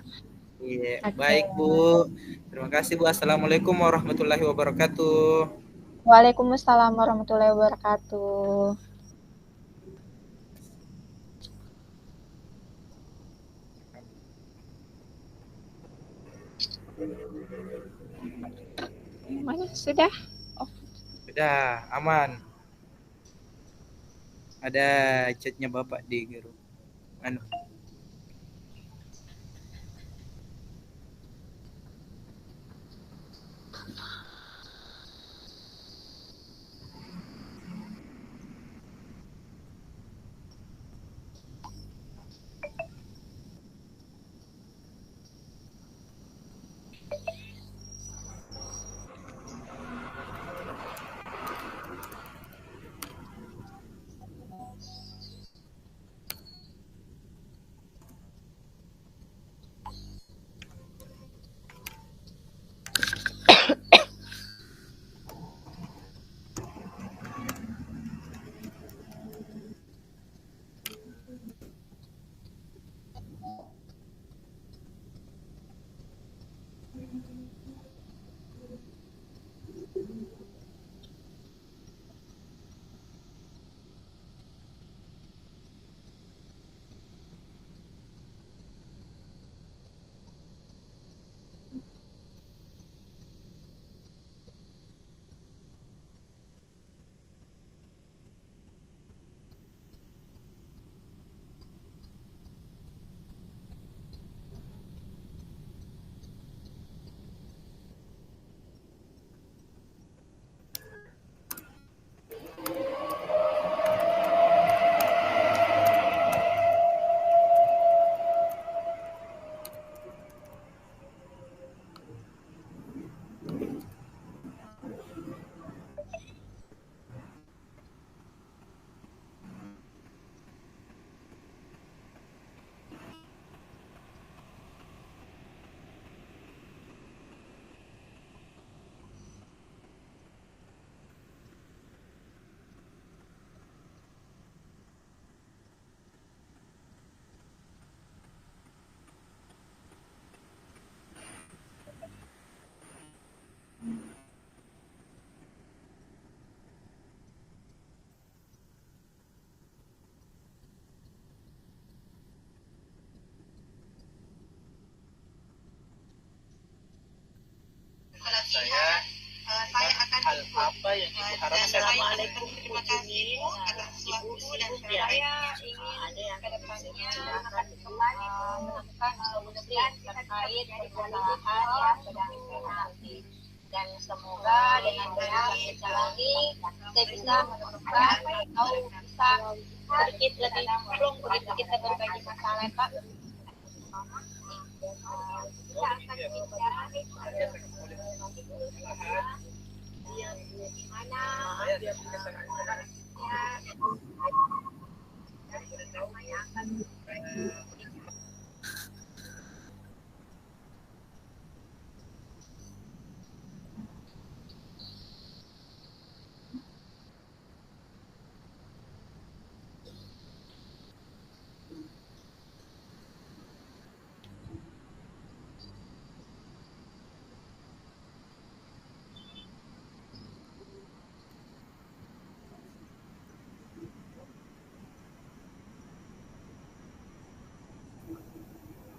Speaker 2: Iya,
Speaker 1: Oke.
Speaker 2: baik Bu. Terima kasih Bu. Assalamualaikum warahmatullahi wabarakatuh.
Speaker 1: Waalaikumsalam warahmatullahi wabarakatuh. Mana sudah?
Speaker 2: Sudah, aman. Ada chatnya Bapak di grup. Saya akan hal apa yang Ibu harapkan.
Speaker 1: Assalamualaikum, terima kasih Bu atas waktu dan saya ingin kedepannya akan kembali menemukan solusi terkait permasalahan yang sedang terjadi. Dan semoga dengan berbincang ini saya bisa menemukan atau bisa sedikit lebih plong begitu kita berbagi masalah Pak. Kita akan bicara yang dimana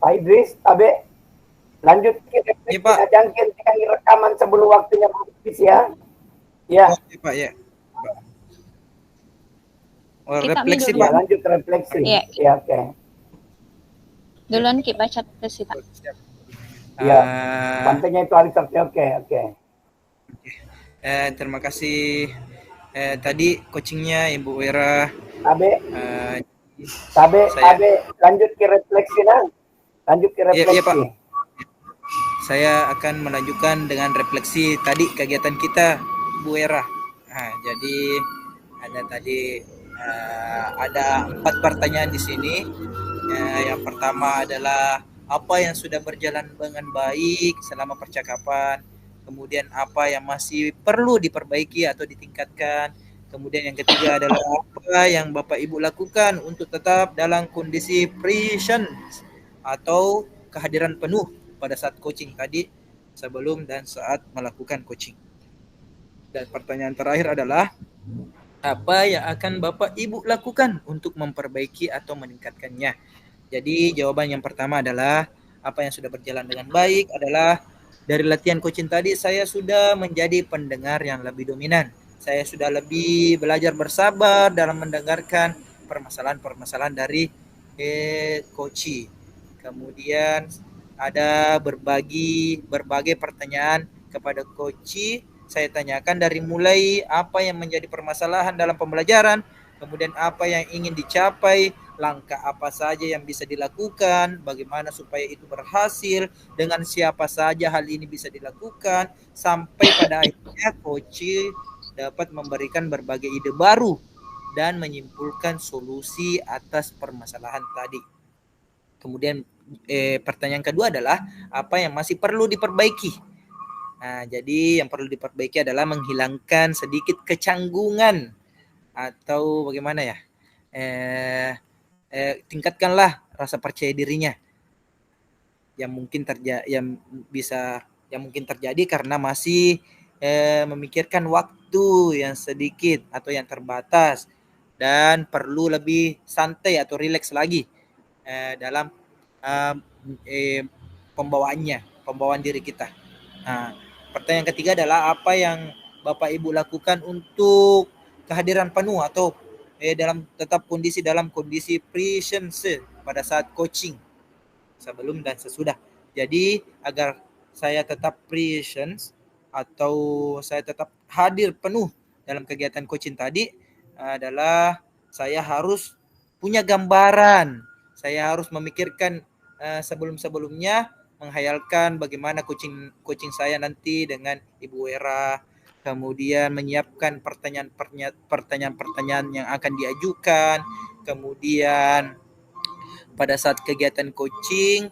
Speaker 4: Pak Idris, Abe, lanjut kita jangkin rekaman sebelum waktunya habis ya. Ya.
Speaker 2: Oke Pak ya. Oh,
Speaker 1: Kita
Speaker 2: refleksi,
Speaker 1: dulu.
Speaker 2: Pak.
Speaker 4: Ya, lanjut refleksi.
Speaker 1: Iya.
Speaker 4: Ya, oke.
Speaker 1: Duluan Ki baca refleksi, Pak.
Speaker 4: Ya,
Speaker 2: Ah,
Speaker 4: bantengnya itu Aristotle. Oke.
Speaker 2: terima kasih. Tadi coachingnya Ibu Wira.
Speaker 4: Abe,
Speaker 2: Eh,
Speaker 4: Abe,
Speaker 2: saya,
Speaker 4: lanjut ke refleksi nah. Lanjut ke
Speaker 2: iya Pak.
Speaker 4: refleksi.
Speaker 2: Saya akan melanjutkan dengan refleksi tadi kegiatan kita, Bu Era. Nah, jadi ada tadi ada 4 pertanyaan di sini. Yang pertama adalah apa yang sudah berjalan dengan baik selama percakapan. Kemudian apa yang masih perlu diperbaiki atau ditingkatkan. Kemudian yang ketiga adalah apa yang Bapak Ibu lakukan untuk tetap dalam kondisi present atau kehadiran penuh pada saat coaching tadi, sebelum dan saat melakukan coaching. Dan pertanyaan terakhir adalah apa yang akan Bapak Ibu lakukan untuk memperbaiki atau meningkatkannya. Jadi jawaban yang pertama adalah apa yang sudah berjalan dengan baik adalah dari latihan coaching tadi saya sudah menjadi pendengar yang lebih dominan. Saya sudah lebih belajar bersabar dalam mendengarkan permasalahan-permasalahan dari coaching. Kemudian ada berbagai pertanyaan kepada coach. Saya tanyakan dari mulai apa yang menjadi permasalahan dalam pembelajaran, kemudian apa yang ingin dicapai, langkah apa saja yang bisa dilakukan, bagaimana supaya itu berhasil, dengan siapa saja hal ini bisa dilakukan, sampai pada akhirnya coach dapat memberikan berbagai ide baru dan menyimpulkan solusi atas permasalahan tadi. Kemudian pertanyaan kedua adalah apa yang masih perlu diperbaiki. Nah, jadi yang perlu diperbaiki adalah menghilangkan sedikit kecanggungan atau bagaimana ya? Tingkatkanlah rasa percaya dirinya yang mungkin terjadi karena masih memikirkan waktu yang sedikit atau yang terbatas dan perlu lebih santai atau rileks lagi dalam pembawaan diri kita. Nah, pertanyaan ketiga adalah apa yang Bapak Ibu lakukan untuk kehadiran penuh atau dalam kondisi presence pada saat coaching sebelum dan sesudah. Jadi agar saya tetap presence atau saya tetap hadir penuh dalam kegiatan coaching tadi adalah saya harus punya gambaran. Saya harus memikirkan sebelum-sebelumnya, menghayalkan bagaimana coaching saya nanti dengan Ibu Wera, kemudian menyiapkan pertanyaan-pertanyaan yang akan diajukan, kemudian pada saat kegiatan coaching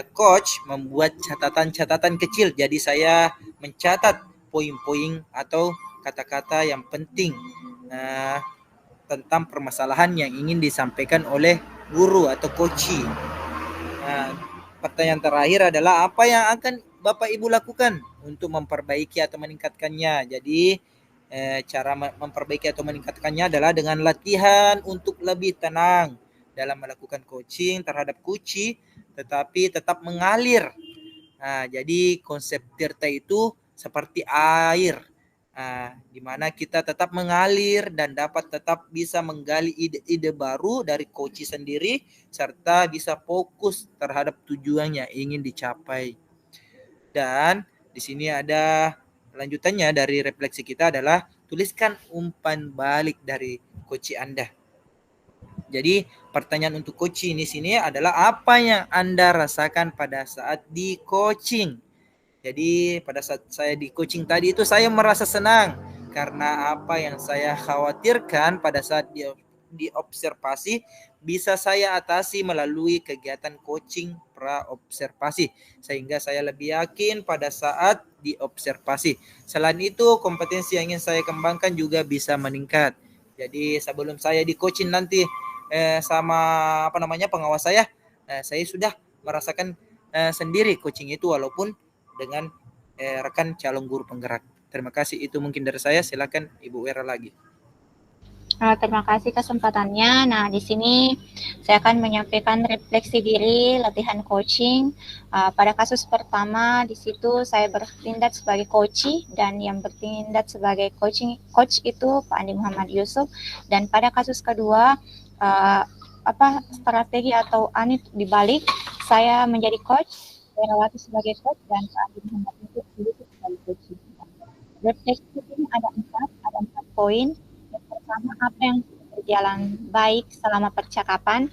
Speaker 2: coach membuat catatan-catatan kecil, jadi saya mencatat poin-poin atau kata-kata yang penting tentang permasalahan yang ingin disampaikan oleh guru atau coach. Pertanyaan terakhir adalah apa yang akan Bapak Ibu lakukan untuk memperbaiki atau meningkatkannya. Jadi cara memperbaiki atau meningkatkannya adalah dengan latihan untuk lebih tenang dalam melakukan coaching terhadap coach, tetapi tetap mengalir. Jadi konsep tirta itu seperti air, di mana kita tetap mengalir dan dapat tetap bisa menggali ide-ide baru dari coach sendiri serta bisa fokus terhadap tujuan yang ingin dicapai. Dan di sini ada lanjutannya dari refleksi kita adalah tuliskan umpan balik dari coach Anda. Jadi pertanyaan untuk coach di sini adalah apa yang Anda rasakan pada saat di coaching. Jadi pada saat saya di coaching tadi itu saya merasa senang karena apa yang saya khawatirkan pada saat diobservasi bisa saya atasi melalui kegiatan coaching pra-observasi sehingga saya lebih yakin pada saat diobservasi. Selain itu kompetensi yang ingin saya kembangkan juga bisa meningkat. Jadi sebelum saya di coaching nanti sama pengawas saya sudah merasakan sendiri coaching itu walaupun dengan rekan calon guru penggerak. Terima kasih, itu mungkin dari saya. Silakan Ibu Wera lagi.
Speaker 1: Terima kasih kesempatannya. Nah, di sini saya akan menyampaikan refleksi diri latihan coaching. Pada kasus pertama, di situ saya bertindak sebagai coach dan yang bertindak sebagai coach itu Pak Andi Muhammad Yusuf. Dan pada kasus kedua, strategi atau dibalik, saya menjadi coach, Herawati sebagai coach dan Pak Andi Muhammad Yusuf sebagai coach. Refleksi ini ada empat poin. Pertama, apa yang berjalan baik selama percakapan.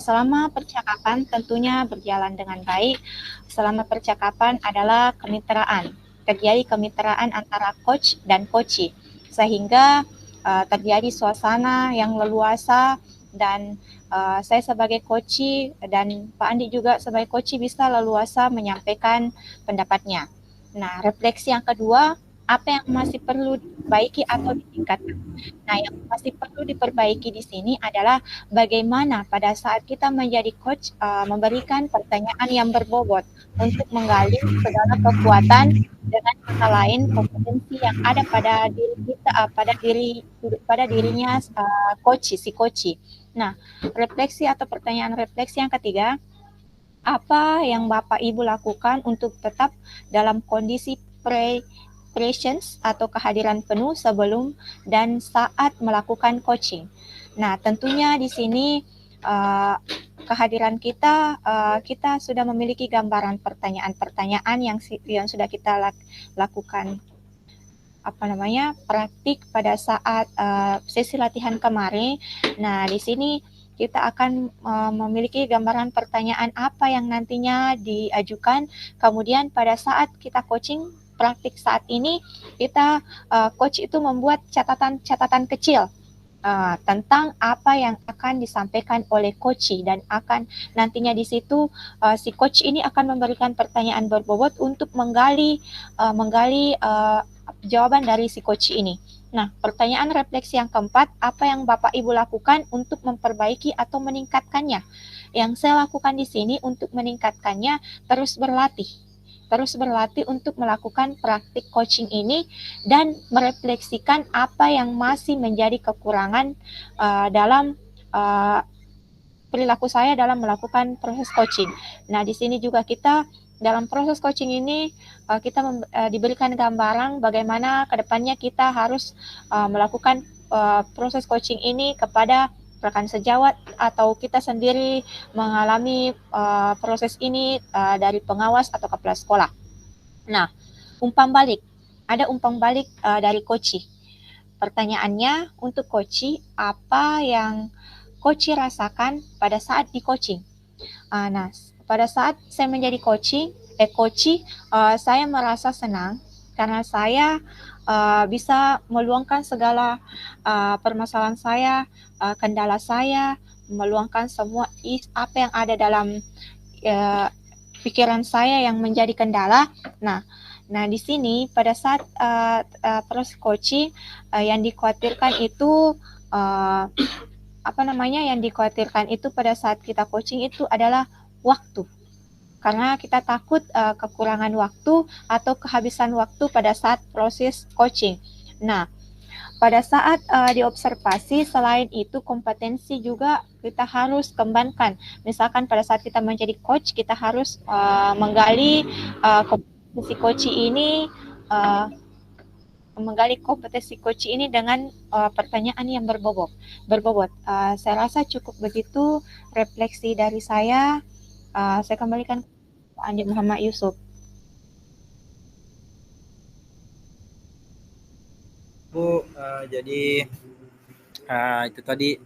Speaker 1: Selama percakapan tentunya berjalan dengan baik. Selama percakapan adalah kemitraan. Terjadi kemitraan antara coach dan coachee. Sehingga terjadi suasana yang leluasa dan saya sebagai coachee dan Pak Andi juga sebagai coachee bisa leluasa menyampaikan pendapatnya. Nah, refleksi yang kedua, apa yang masih perlu diperbaiki atau ditingkatkan. Nah, yang masih perlu diperbaiki di sini adalah bagaimana pada saat kita menjadi coach memberikan pertanyaan yang berbobot untuk menggali segala kekuatan dengan kata lain kompetensi yang ada pada diri kita, pada dirinya si coach. Nah, refleksi atau pertanyaan refleksi yang ketiga, apa yang Bapak Ibu lakukan untuk tetap dalam kondisi presence atau kehadiran penuh sebelum dan saat melakukan coaching. Nah, tentunya di sini kehadiran kita sudah memiliki gambaran pertanyaan-pertanyaan yang sudah kita lakukan praktik pada saat sesi latihan kemarin. Nah, di sini kita akan memiliki gambaran pertanyaan apa yang nantinya diajukan. Kemudian pada saat kita coaching praktik saat ini, kita coach itu membuat catatan kecil tentang apa yang akan disampaikan oleh coach dan akan nantinya di situ si coach ini akan memberikan pertanyaan berbobot untuk menggali jawaban dari si coach ini. Nah, pertanyaan refleksi yang keempat, apa yang Bapak Ibu lakukan untuk memperbaiki atau meningkatkannya? Yang saya lakukan di sini untuk meningkatkannya terus berlatih untuk melakukan praktik coaching ini dan merefleksikan apa yang masih menjadi kekurangan dalam perilaku saya dalam melakukan proses coaching. Nah, di sini juga kita dalam proses coaching ini kita diberikan gambaran bagaimana kedepannya kita harus melakukan proses coaching ini kepada rekan sejawat atau kita sendiri mengalami proses ini dari pengawas atau kepala sekolah. Nah, ada umpan balik dari coach. Pertanyaannya untuk coach, apa yang coach rasakan pada saat di coaching? Nah, pada saat saya menjadi coach, saya merasa senang karena saya bisa meluangkan segala permasalahan saya, kendala saya, meluangkan semua apa yang ada dalam pikiran saya yang menjadi kendala. Nah, di sini pada saat proses coaching yang dikhawatirkan itu yang dikhawatirkan itu pada saat kita coaching itu adalah waktu. Karena kita takut kekurangan waktu atau kehabisan waktu pada saat proses coaching. Nah, pada saat diobservasi, selain itu kompetensi juga kita harus kembangkan. Misalkan pada saat kita menjadi coach, kita harus menggali kompetensi coach ini dengan pertanyaan yang berbobot. Saya rasa cukup begitu refleksi dari saya. Saya kembalikan ke Pak Andi Muhammad Yusuf.
Speaker 2: Bu, jadi itu tadi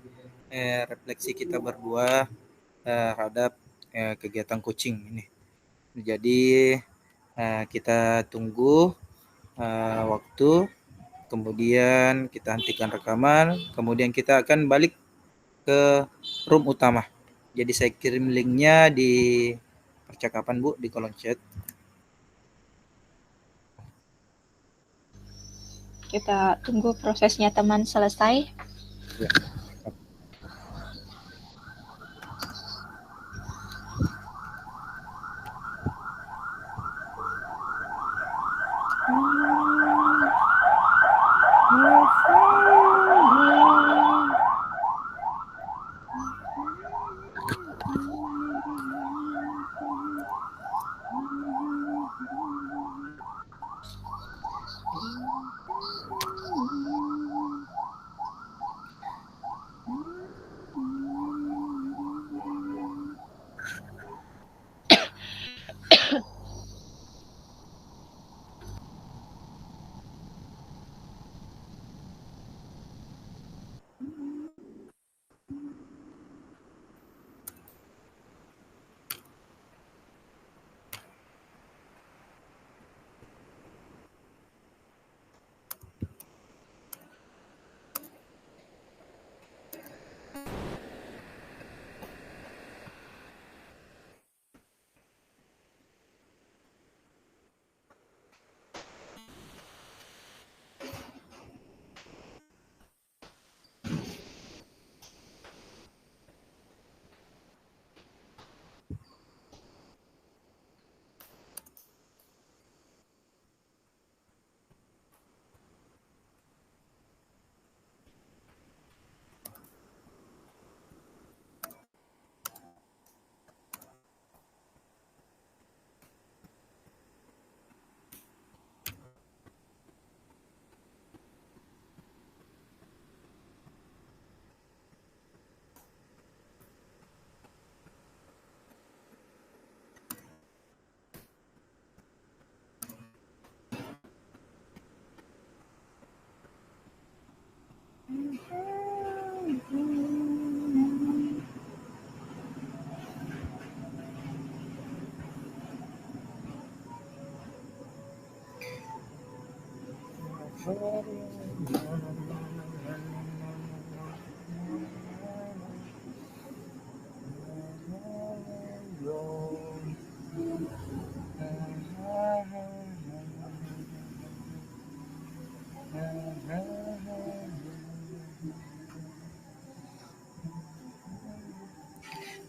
Speaker 2: refleksi kita berdua terhadap kegiatan coaching ini. Jadi kita tunggu waktu, kemudian kita hentikan rekaman, kemudian kita akan balik ke room utama. Jadi saya kirim linknya di percakapan Bu, di kolom chat.
Speaker 1: Kita tunggu prosesnya teman selesai.
Speaker 2: Ya.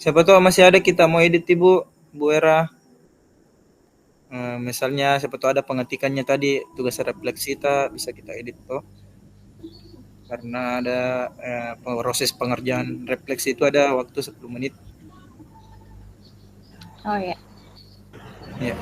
Speaker 2: Siapa tahu masih ada kita mau edit Ibu, Bu Era. Misalnya siapa tahu ada pengetikannya tadi, tugas refleksi kita bisa kita edit toh. Karena ada proses pengerjaan refleksi itu ada waktu 10 menit.
Speaker 1: Oh ya.
Speaker 2: Ya.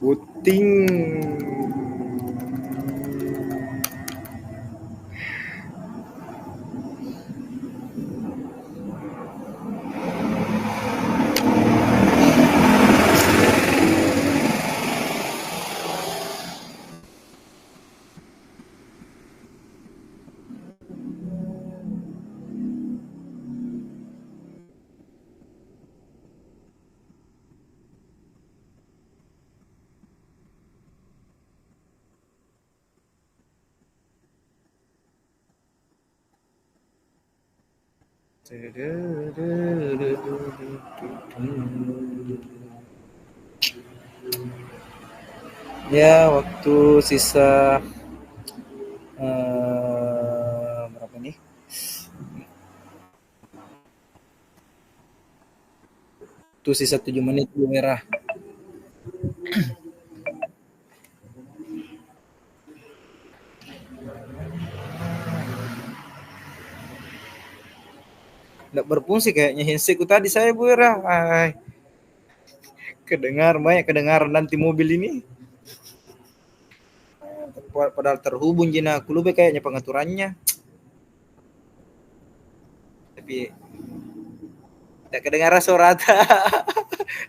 Speaker 2: Puting. Ya, waktu sisa berapa nih? Tuh sisa 7 menit Bu Merah. Nggak berfungsi kayaknya handsetku tadi saya Bu Merah. Ay, banyak kedengaran nanti mobil ini. Padahal terhubung jina aku lupa kayaknya pengaturannya. Tapi tidak kedengaran suara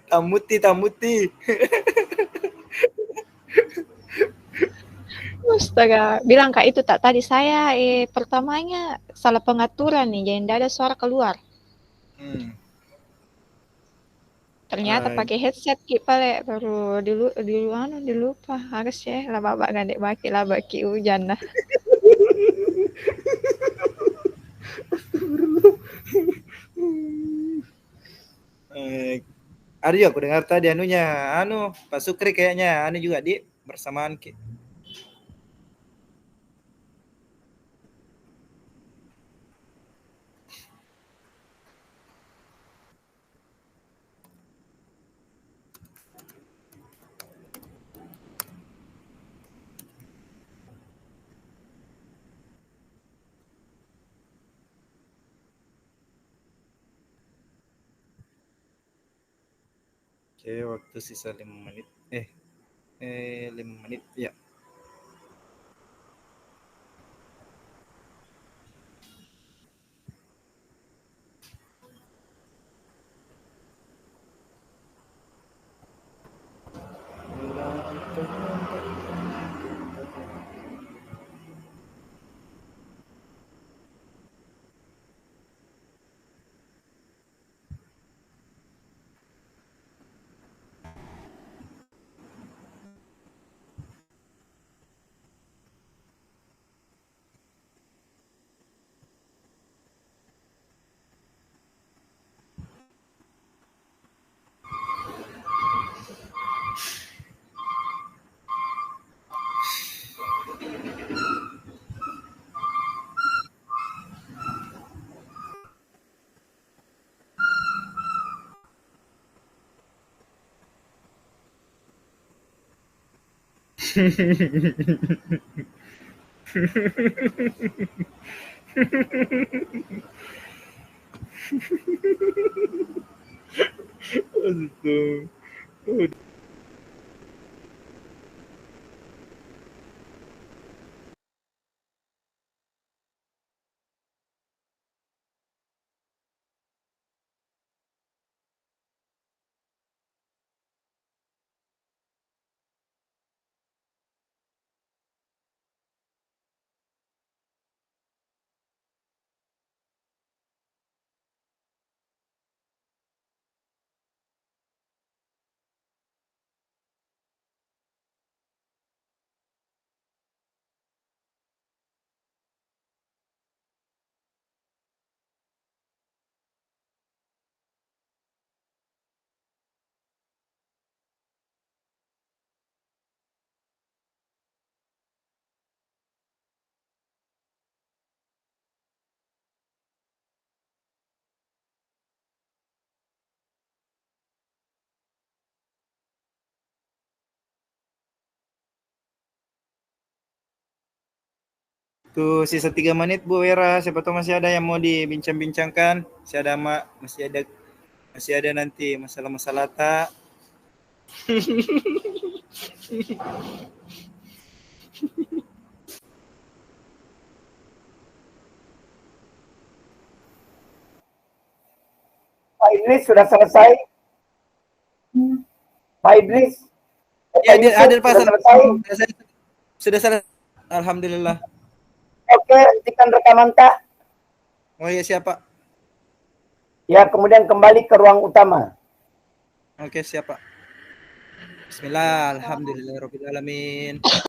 Speaker 2: tamuti.
Speaker 1: Astaga, bilang Kak itu tak tadi saya pertamanya salah pengaturan nih, jadi tidak ada suara keluar. Ternyata pakai headset Ki pale baru dilupa harus ya lah babak gandek baki lah baki hujan lah.
Speaker 2: Ada juga aku dengar tadi Pak Sukri kayaknya juga di bersamaan Ki. Oke, waktu sisa 5 menit. 5 menit ya. Tuh sisa 3 menit Bu Wera, siapa tahu masih ada yang mau dibincang-bincangkan. Masih ada nanti masalah-masalah tak.
Speaker 4: Pak Idris sudah selesai. Pak Idris.
Speaker 2: Ya, dia hadir Pak.
Speaker 4: Sudah
Speaker 2: selesai. Alhamdulillah.
Speaker 4: Oke, hentikan rekaman Kak.
Speaker 2: Oh iya, siapa?
Speaker 4: Ya, kemudian kembali ke ruang utama.
Speaker 2: Oke, siapa? Bismillah, alhamdulillahirabbil alamin.